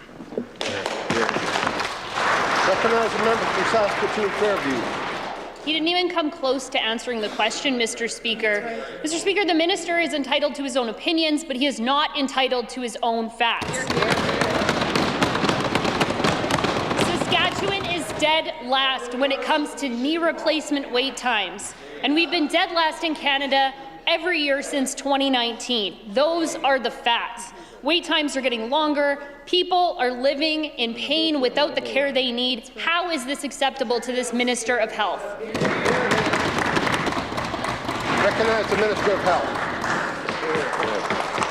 Recognize the member from Saskatoon Fairview. He didn't even come close to answering the question, Mr. Speaker. Mr. Speaker, the minister is entitled to his own opinions, but he is not entitled to his own facts. Saskatchewan is dead last when it comes to knee replacement wait times, and we've been dead last in Canada every year since 2019. Those are the facts. Wait times are getting longer. People are living in pain without the care they need. How is this acceptable to this Minister of Health? Recognize the Minister of Health.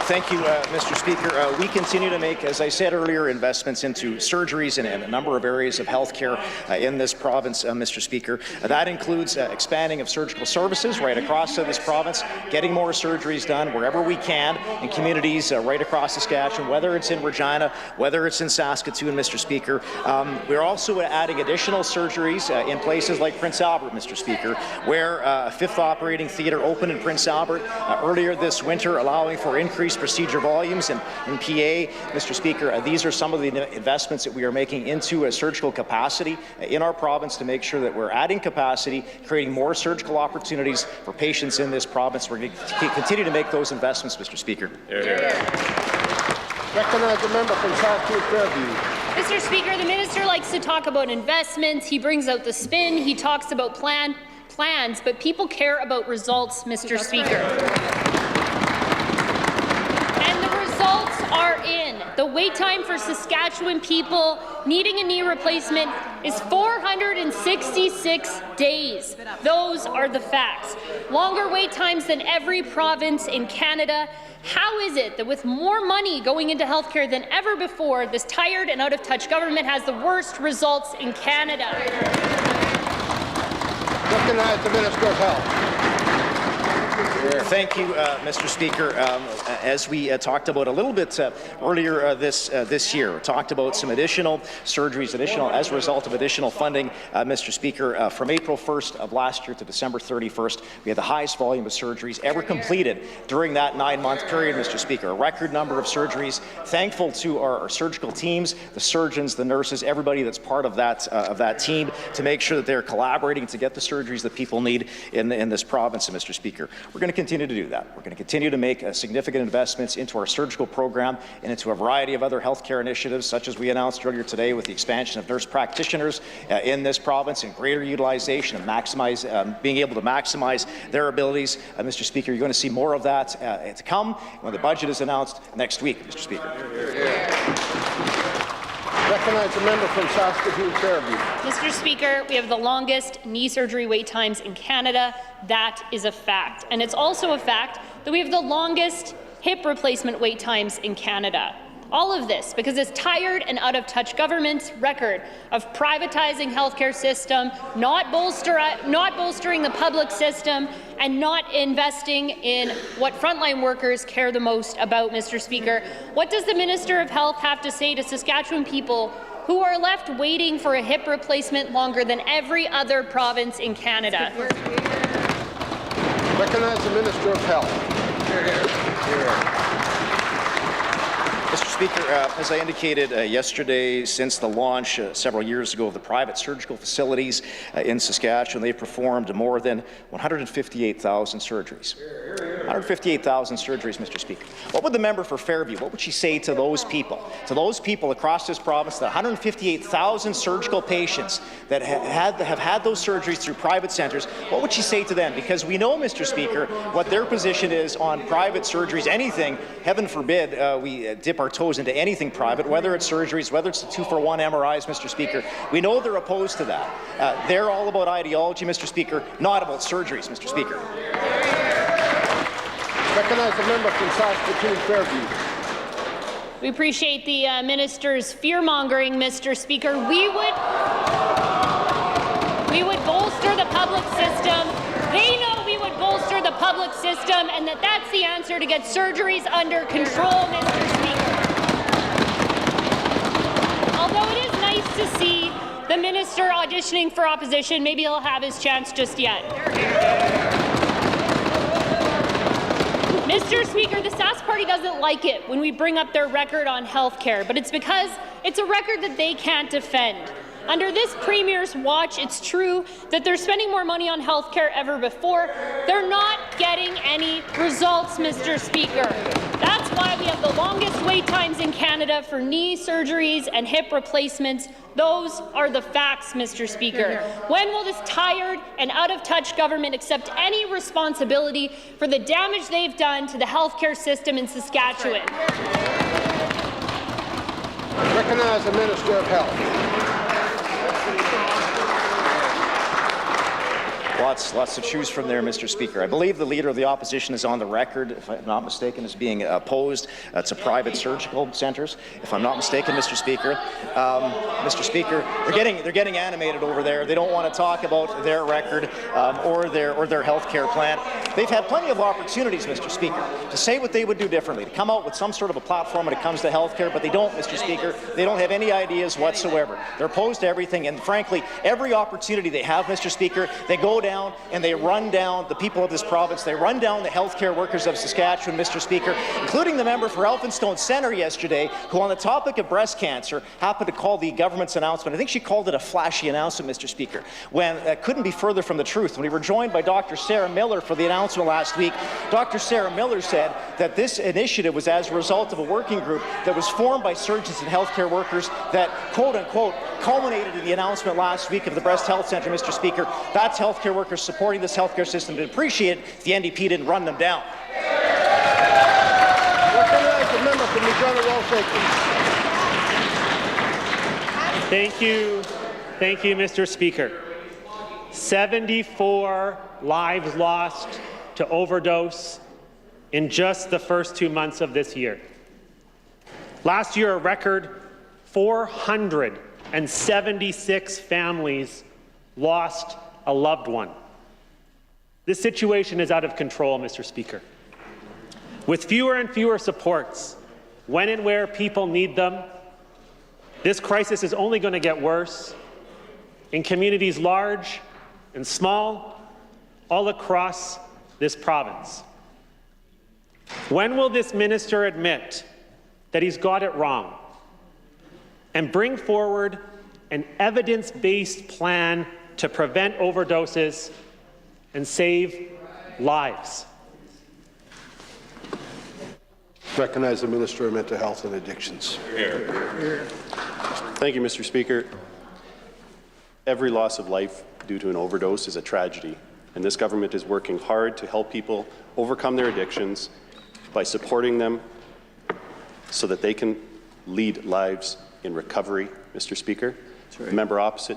Thank you, Mr. Speaker. We continue to make, as I said earlier, investments into surgeries and a number of areas of health care in this province, Mr. Speaker. That includes expanding of surgical services right across this province, getting more surgeries done wherever we can in communities right across Saskatchewan, whether it's in Regina, whether it's in Saskatoon, Mr. Speaker. We're also adding additional surgeries in places like Prince Albert, Mr. Speaker, where a 5th operating theatre opened in Prince Albert earlier this winter, allowing for increased procedure volumes in PA. Mr. Speaker, these are some of the investments that we are making into a surgical capacity in our province to make sure that we're adding capacity, creating more surgical opportunities for patients in this province. We're going to continue to make those investments, Mr. Speaker. Recognize the member from Saskatoon Fairview. Mr. Speaker, the minister likes to talk about investments. He brings out the spin. He talks about plans, but people care about results, Mr. Speaker. And the results are in. The wait time for Saskatchewan people needing a knee replacement is 466 days. Those are the facts. Longer wait times than every province in Canada. How is it that with more money going into healthcare than ever before, this tired and out-of-touch government has the worst results in Canada? Recognize the Minister of Health. Thank you, Mr. Speaker. As we talked about a little bit earlier this year, talked about some additional surgeries, as a result of additional funding, Mr. Speaker. From April 1st of last year to December 31st, we had the highest volume of surgeries ever completed during that 9-month period, Mr. Speaker. A record number of surgeries. Thankful to our surgical teams, the surgeons, the nurses, everybody that's part of that team to make sure that they're collaborating to get the surgeries that people need in this province, Mr. Speaker. We're going to continue to do that. We're going to continue to make significant investments into our surgical program and into a variety of other healthcare initiatives, such as we announced earlier today with the expansion of nurse practitioners in this province and greater utilization and being able to maximize their abilities. Mr. Speaker, you're going to see more of that to come when the budget is announced next week, Mr. Speaker. Recognize the member from Saskatoon Fairview. Mr. Speaker, we have the longest knee surgery wait times in Canada. That is a fact. And it's also a fact that we have the longest hip replacement wait times in Canada. All of this because this tired and out-of-touch government's record of privatizing healthcare system, not bolstering the public system, and not investing in what frontline workers care the most about, Mr. Speaker. What does the Minister of Health have to say to Saskatchewan people who are left waiting for a hip replacement longer than every other province in Canada? Recognize the Minister of Health. Mr. Speaker, as I indicated yesterday, since the launch several years ago of the private surgical facilities in Saskatchewan, they've performed more than 158,000 surgeries. 158,000 surgeries, Mr. Speaker. What would the member for Fairview, what would she say to those people across this province, the 158,000 surgical patients that have had those surgeries through private centres? What would she say to them? Because we know, Mr. Speaker, what their position is on private surgeries, anything, heaven forbid, we dip our toes into anything private, whether it's surgeries, whether it's the 2-for-1 MRIs, Mr. Speaker. We know they're opposed to that. They're all about ideology, Mr. Speaker, not about surgeries, Mr. Speaker. Recognize the member from Saskatoon Fairview. We appreciate the minister's fear-mongering, Mr. Speaker. We would bolster the public system. They know we would bolster the public system, and that's the answer to get surgeries under control, Mr. Speaker. Although it is nice to see the minister auditioning for opposition, maybe he'll have his chance just yet. Mr. Speaker, the Sask Party doesn't like it when we bring up their record on health care, but it's because it's a record that they can't defend. Under this Premier's watch, it's true that they're spending more money on health care ever before. They're not getting any results, Mr. Speaker. That's why we have the longest wait times in Canada for knee surgeries and hip replacements. Those are the facts, Mr. Speaker. When will this tired and out-of-touch government accept any responsibility for the damage they've done to the healthcare system in Saskatchewan? Recognize the Minister of Health. Lots to choose from there, Mr. Speaker. I believe the Leader of the Opposition is on the record, if I'm not mistaken, as being opposed to private surgical centres. If I'm not mistaken, Mr. Speaker. Mr. Speaker, they're getting animated over there. They don't want to talk about their record or their health care plan. They've had plenty of opportunities, Mr. Speaker, to say what they would do differently, to come out with some sort of a platform when it comes to health care, but they don't, Mr. Speaker. They don't have any ideas whatsoever. They're opposed to everything, and frankly, every opportunity they have, Mr. Speaker, they go down and they run down the people of this province. They run down the healthcare workers of Saskatchewan, Mr. Speaker, including the member for Elphinstone Centre yesterday, who on the topic of breast cancer happened to call the government's announcement, I think she called it a flashy announcement, Mr. Speaker, when that couldn't be further from the truth. When we were joined by Dr. Sarah Miller for the announcement last week, Dr. Sarah Miller said that this initiative was as a result of a working group that was formed by surgeons and healthcare workers that, quote-unquote, culminated in the announcement last week of the Breast Health Centre, Mr. Speaker. That's healthcare workers supporting this healthcare system. To appreciate it if the NDP didn't run them down. Thank you, Mr. Speaker. 74 lives lost to overdose in just the first 2 months of this year. Last year, a record 476 families lost a loved one. This situation is out of control, Mr. Speaker. With fewer and fewer supports, when and where people need them, this crisis is only going to get worse in communities large and small, all across this province. When will this minister admit that he's got it wrong and bring forward an evidence-based plan to prevent overdoses and save lives? Recognize the Minister of Mental Health and Addictions. Thank you, Mr. Speaker. Every loss of life due to an overdose is a tragedy, and this government is working hard to help people overcome their addictions by supporting them so that they can lead lives in recovery, Mr. Speaker. The member opposite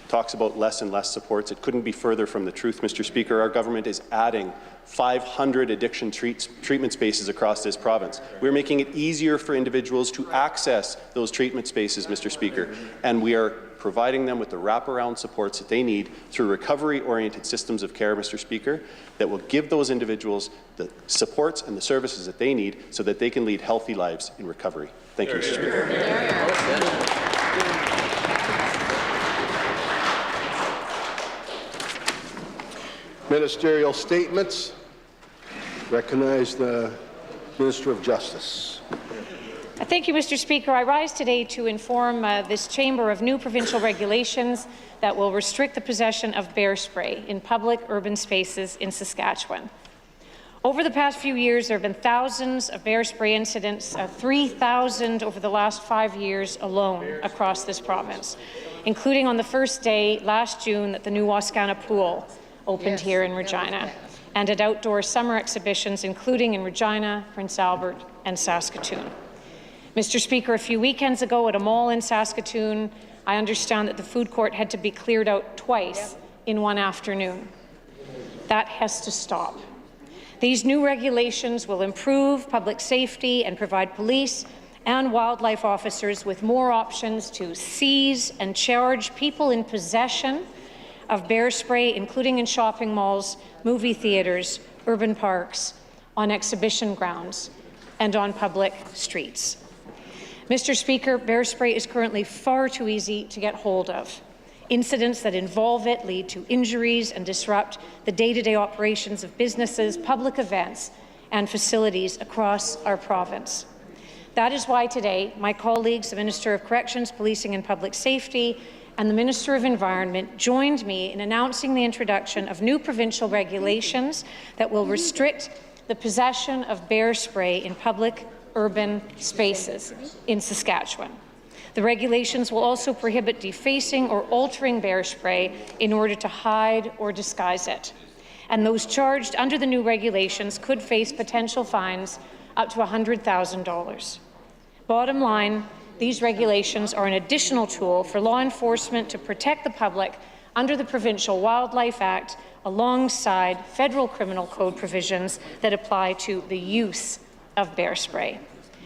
talks about less and less supports. It couldn't be further from the truth, Mr. Speaker. Our government is adding 500 addiction treatment spaces across this province. We're making it easier for individuals to access those treatment spaces, Mr. Speaker, and we are providing them with the wraparound supports that they need through recovery-oriented systems of care, Mr. Speaker, that will give those individuals the supports and the services that they need so that they can lead healthy lives in recovery. Thank you, Mr. Speaker. Ministerial statements. Recognize the Minister of Justice. Thank you, Mr. Speaker. I rise today to inform this chamber of new provincial regulations that will restrict the possession of bear spray in public urban spaces in Saskatchewan. Over the past few years, there have been thousands of bear spray incidents, 3,000 over the last 5 years alone across this province, including on the first day last June that the new Wascana Pool opened here in Regina, and at outdoor summer exhibitions, including in Regina, Prince Albert, and Saskatoon. Mr. Speaker, a few weekends ago at a mall in Saskatoon, I understand that the food court had to be cleared out twice in one afternoon. That has to stop. These new regulations will improve public safety and provide police and wildlife officers with more options to seize and charge people in possession of bear spray, including in shopping malls, movie theatres, urban parks, on exhibition grounds, and on public streets. Mr. Speaker, bear spray is currently far too easy to get hold of. Incidents that involve it lead to injuries and disrupt the day-to-day operations of businesses, public events, and facilities across our province. That is why today my colleagues, the Minister of Corrections, Policing and Public Safety, and the Minister of Environment joined me in announcing the introduction of new provincial regulations that will restrict the possession of bear spray in public urban spaces in Saskatchewan. The regulations will also prohibit defacing or altering bear spray in order to hide or disguise it. And those charged under the new regulations could face potential fines up to $100,000. Bottom line, these regulations are an additional tool for law enforcement to protect the public under the Provincial Wildlife Act, alongside federal criminal code provisions that apply to the use of bear spray.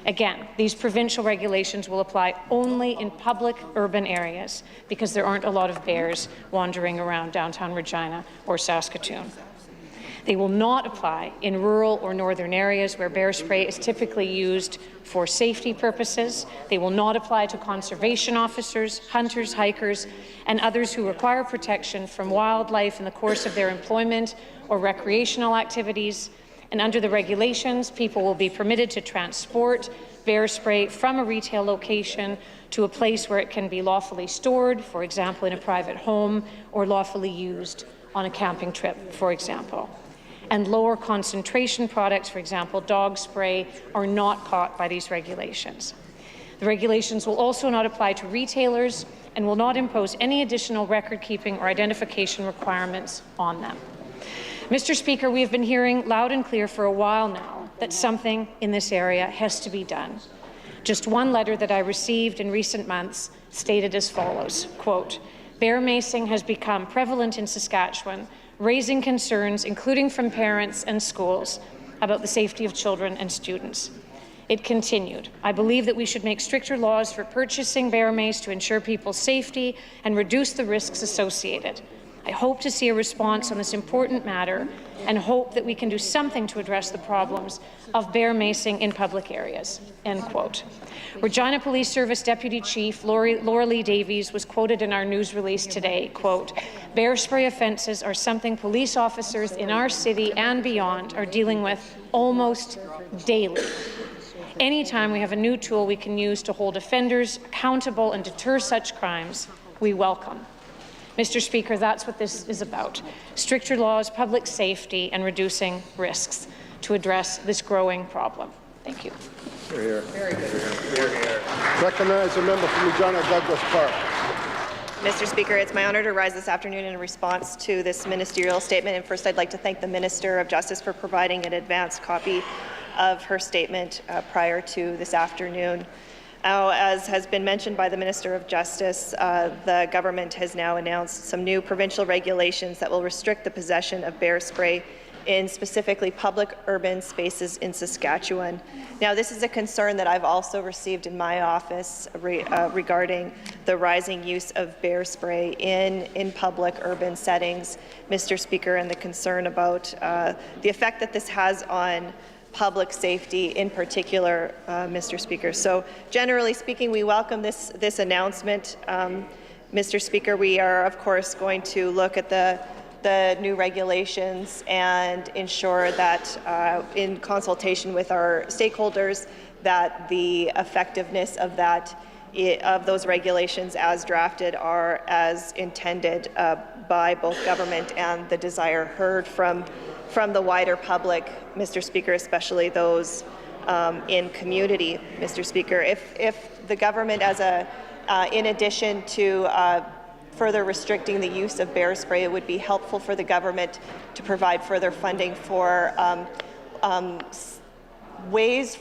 Again, these provincial regulations will apply only in public urban areas because there aren't a lot of bears wandering around downtown Regina or Saskatoon. They will not apply in rural or northern areas where bear spray is typically used for safety purposes. They will not apply to conservation officers, hunters, hikers, and others who require protection from wildlife in the course of their employment or recreational activities. And under the regulations, people will be permitted to transport bear spray from a retail location to a place where it can be lawfully stored, for example, in a private home, or lawfully used on a camping trip, for example. And lower concentration products, for example, dog spray, are not caught by these regulations. The regulations will also not apply to retailers and will not impose any additional record-keeping or identification requirements on them. Mr. Speaker, we have been hearing loud and clear for a while now that something in this area has to be done. Just one letter that I received in recent months stated as follows, quote, "Bear macing has become prevalent in Saskatchewan, raising concerns, including from parents and schools, about the safety of children and students." It continued, "I believe that we should make stricter laws for purchasing bear mace to ensure people's safety and reduce the risks associated. I hope to see a response on this important matter and hope that we can do something to address the problems of bear macing in public areas." End quote. Regina Police Service Deputy Chief Laura Lee Davies was quoted in our news release today, quote, "Bear spray offences are something police officers in our city and beyond are dealing with almost daily. Anytime we have a new tool we can use to hold offenders accountable and deter such crimes, we welcome." Mr. Speaker, that's what this is about. Stricter laws, public safety, and reducing risks to address this growing problem. Thank you. Here. Very good. Recognize the member from Regina Douglas Park. Mr. Speaker, it's my honour to rise this afternoon in response to this ministerial statement. And first, I'd like to thank the Minister of Justice for providing an advance copy of her statement prior to this afternoon. As has been mentioned by the Minister of Justice, the government has now announced some new provincial regulations that will restrict the possession of bear spray in specifically public urban spaces in Saskatchewan. Now, this is a concern that I've also received in my office regarding the rising use of bear spray in public urban settings, Mr. Speaker, and the concern about the effect that this has on public safety in particular, Mr. Speaker. So generally speaking, we welcome this announcement. Mr. Speaker, we are of course going to look at the new regulations and ensure that in consultation with our stakeholders that the effectiveness of those regulations as drafted are as intended by both government and the desire heard from the wider public, Mr. Speaker, especially those in community, Mr. Speaker. If the government, in addition to further restricting the use of bear spray, it would be helpful for the government to provide further funding for ways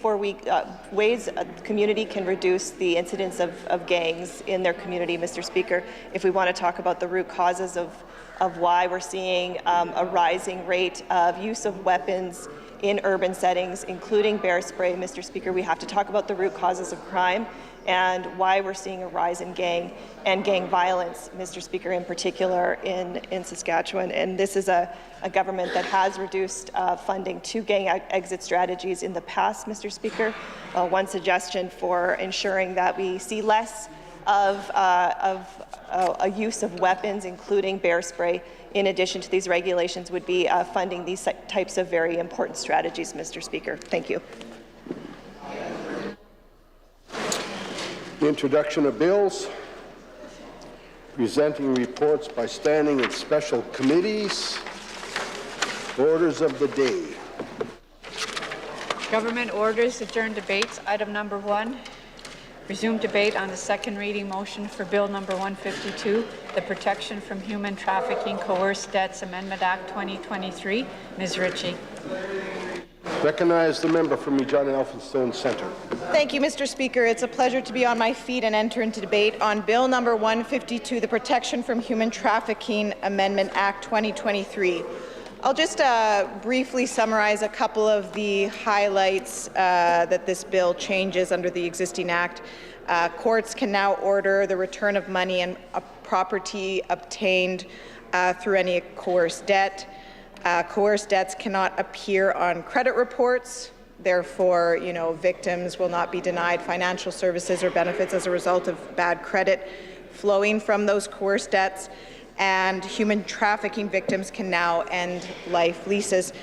a community can reduce the incidence of gangs in their community, Mr. Speaker. If we want to talk about the root causes of why we're seeing a rising rate of use of weapons in urban settings, including bear spray, Mr. Speaker, we have to talk about the root causes of crime and why we're seeing a rise in gang violence, Mr. Speaker, in particular in Saskatchewan. And this is a government that has reduced funding to gang exit strategies in the past, Mr. Speaker. One suggestion for ensuring that we see less of a use of weapons, including bear spray, in addition to these regulations, would be funding these types of very important strategies, Mr. Speaker. Thank you. The introduction of bills, presenting reports by standing and special committees, orders of the day. Government orders, adjourn debates. Item number 1, resume debate on the second reading motion for Bill number 152, the Protection from Human Trafficking Coerced Debts Amendment Act 2023. Ms. Ritchie. Recognize the member from Regina Elphinstone Centre. Thank you, Mr. Speaker. It's a pleasure to be on my feet and enter into debate on Bill number 152, the Protection from Human Trafficking Amendment Act 2023. I'll just briefly summarize a couple of the highlights that this bill changes under the existing act. Courts can now order the return of money and property obtained through any coerced debt. Coerced debts cannot appear on credit reports. Therefore, victims will not be denied financial services or benefits as a result of bad credit flowing from those coerced debts. And human trafficking victims can now end life leases.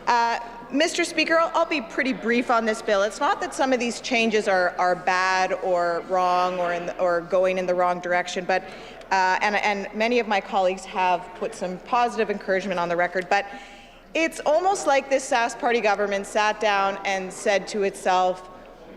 Mr. Speaker, I'll be pretty brief on this bill. It's not that some of these changes are bad or wrong or going in the wrong direction, but and many of my colleagues have put some positive encouragement on the record, but it's almost like this Sask Party government sat down and said to itself,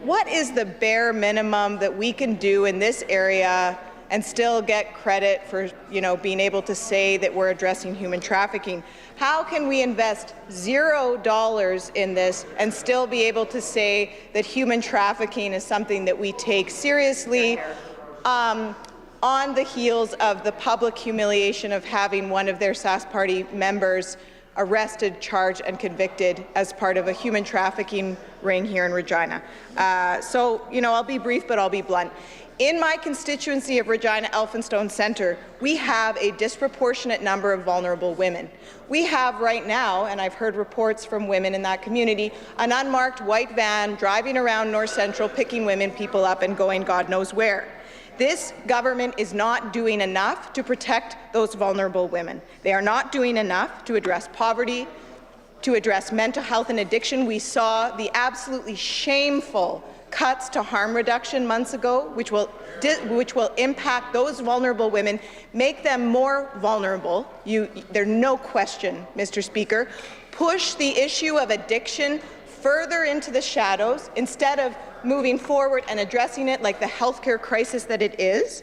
what is the bare minimum that we can do in this area and still get credit for being able to say that we're addressing human trafficking? How can we invest $0 in this and still be able to say that human trafficking is something that we take seriously on the heels of the public humiliation of having one of their Sask Party members arrested, charged and convicted as part of a human trafficking ring here in Regina? I'll be brief, but I'll be blunt. In my constituency of Regina Elphinstone Centre, we have a disproportionate number of vulnerable women. We have right now, and I've heard reports from women in that community, an unmarked white van driving around North Central picking people up and going God knows where. This government is not doing enough to protect those vulnerable women. They are not doing enough to address poverty, to address mental health and addiction. We saw the absolutely shameful cuts to harm reduction months ago, which will impact those vulnerable women, make them more vulnerable. There's no question, Mr. Speaker. Push the issue of addiction further into the shadows instead of moving forward and addressing it like the healthcare crisis that it is.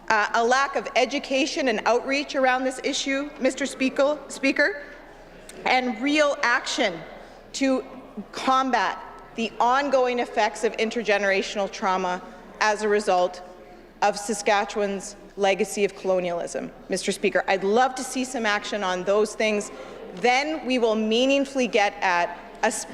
A lack of education and outreach around this issue, Mr. Speaker, and real action to combat the ongoing effects of intergenerational trauma as a result of Saskatchewan's legacy of colonialism. Mr. Speaker, I'd love to see some action on those things. Then we will meaningfully get at us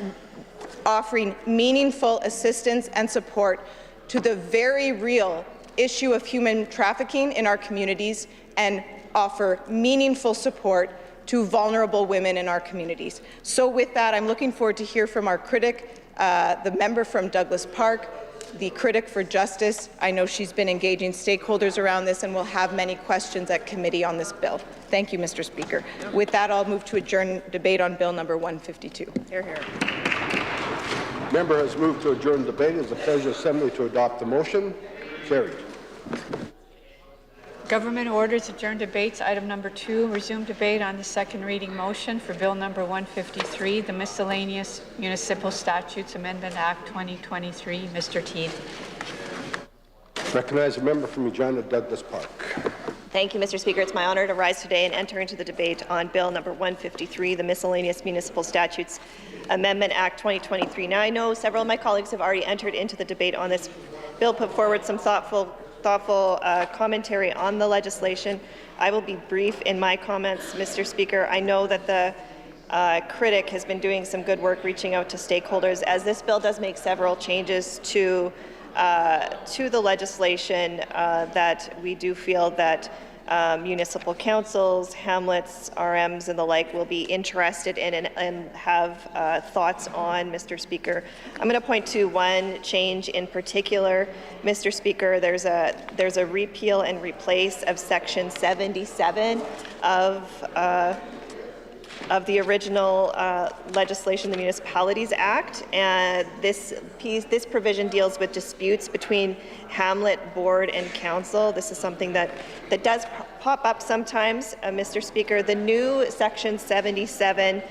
offering meaningful assistance and support to the very real issue of human trafficking in our communities and offer meaningful support to vulnerable women in our communities. So with that, I'm looking forward to hear from our critic, the member from Douglas Park, the critic for justice. I know she's been engaging stakeholders around this and will have many questions at committee on this bill. Thank you, Mr. Speaker. With that, I'll move to adjourn debate on Bill number 152. Hear, hear. Member has moved to adjourn debate. It is the pleasure of the Assembly to adopt the motion. Carried. Government orders adjourn debates. Item number 2, resume debate on the second reading motion for Bill number 153, the Miscellaneous Municipal Statutes Amendment Act 2023. Mr. Teed. Recognize a member from Regina Douglas Park. Thank you, Mr. Speaker. It's my honour to rise today and enter into the debate on Bill number 153, the Miscellaneous Municipal Statutes Amendment Act 2023. Now, I know several of my colleagues have already entered into the debate on this bill, put forward some thoughtful commentary on the legislation. I will be brief in my comments, Mr. Speaker. I know that the critic has been doing some good work reaching out to stakeholders, as this bill does make several changes to the legislation that we do feel that municipal councils, hamlets, RMs, and the like will be interested in and have thoughts on, Mr. Speaker. I'm going to point to one change in particular, Mr. Speaker. There's a repeal and replace of Section 77 of the original legislation, the Municipalities Act, and this provision deals with disputes between hamlet, board, and council. This is something that does pop up sometimes, Mr. Speaker. The new Section 77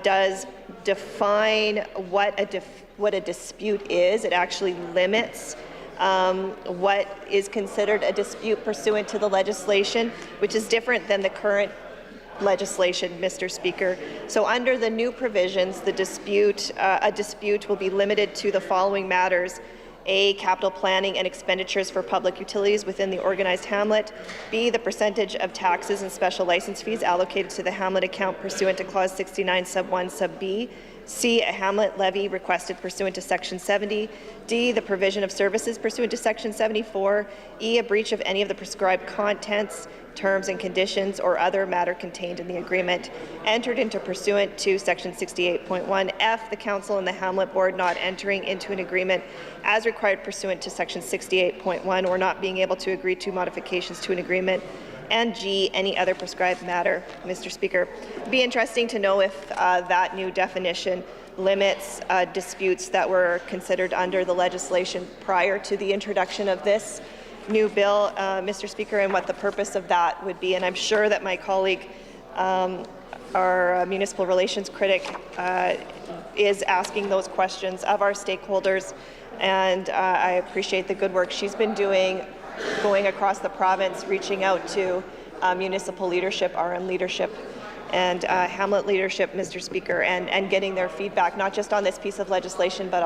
does define what a dispute is. It actually limits what is considered a dispute pursuant to the legislation, which is different than the current legislation, Mr. Speaker. So under the new provisions, a dispute will be limited to the following matters: A, capital planning and expenditures for public utilities within the organized hamlet; B, the percentage of taxes and special license fees allocated to the hamlet account pursuant to Clause 69, Sub 1, Sub B; C, a hamlet levy requested pursuant to Section 70. D, the provision of services pursuant to Section 74. E, a breach of any of the prescribed contents, terms and conditions, or other matter contained in the agreement entered into pursuant to Section 68.1. F, the Council and the Hamlet Board not entering into an agreement as required pursuant to Section 68.1 or not being able to agree to modifications to an agreement. And G, any other prescribed matter. Mr. Speaker, it'd be interesting to know if that new definition limits disputes that were considered under the legislation prior to the introduction of this new bill, Mr. Speaker, and what the purpose of that would be. And I'm sure that my colleague, our municipal relations critic, is asking those questions of our stakeholders, and I appreciate the good work she's been doing, going across the province, reaching out to municipal leadership, RM leadership, and Hamlet leadership, Mr. Speaker, and getting their feedback, not just on this piece of legislation, but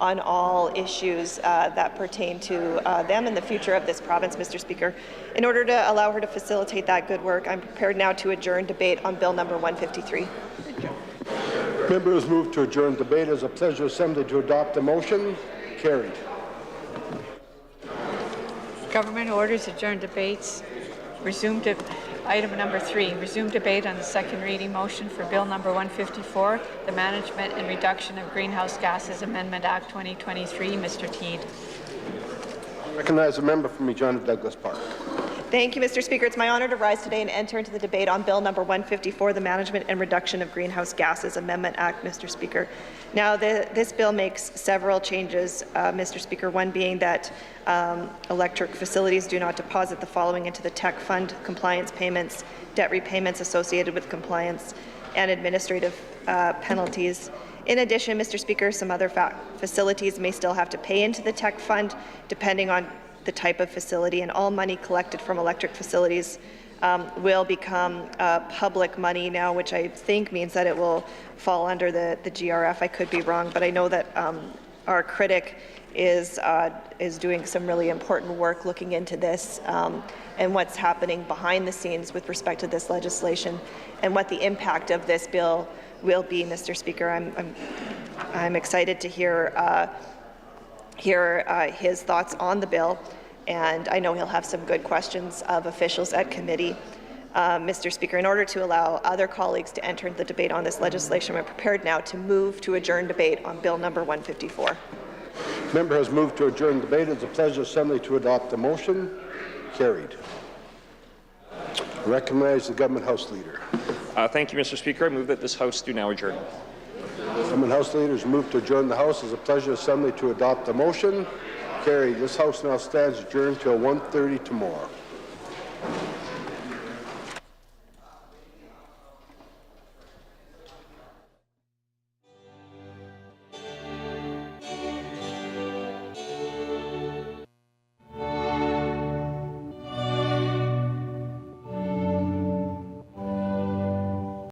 on all issues that pertain to them and the future of this province, Mr. Speaker. In order to allow her to facilitate that good work, I'm prepared now to adjourn debate on Bill number 153. Members move to adjourn debate. As a pleasure assembly to adopt the motion. Carried. Government orders adjourn debates. Item number 3, resume debate on the second reading motion for Bill number 154, the Management and Reduction of Greenhouse Gases Amendment Act 2023. Mr. Teed. I recognize a member from Regina Douglas Park. Thank you, Mr. Speaker. It's my honour to rise today and enter into the debate on Bill number 154, the Management and Reduction of Greenhouse Gases Amendment Act, Mr. Speaker. Now, this bill makes several changes, Mr. Speaker, one being that electric facilities do not deposit the following into the tech fund: compliance payments, debt repayments associated with compliance, and administrative penalties. In addition, Mr. Speaker, some other facilities may still have to pay into the tech fund depending on the type of facility, and all money collected from electric facilities will become public money now, which I think means that it will fall under the GRF. I could be wrong, but I know that our critic is doing some really important work looking into this and what's happening behind the scenes with respect to this legislation and what the impact of this bill will be, Mr. Speaker. I'm excited to hear his thoughts on the bill, and I know he'll have some good questions of officials at committee. Mr. Speaker, in order to allow other colleagues to enter the debate on this legislation, I'm prepared now to move to adjourn debate on Bill number 154. Member has moved to adjourn debate. It's a pleasure assembly to adopt the motion. Carried. I recognize the Government House Leader. Thank you, Mr. Speaker. I move that this House do now adjourn. Government House Leaders move to adjourn the House. It's a pleasure assembly to adopt the motion. Carried. This House now stands adjourned till 1:30 tomorrow.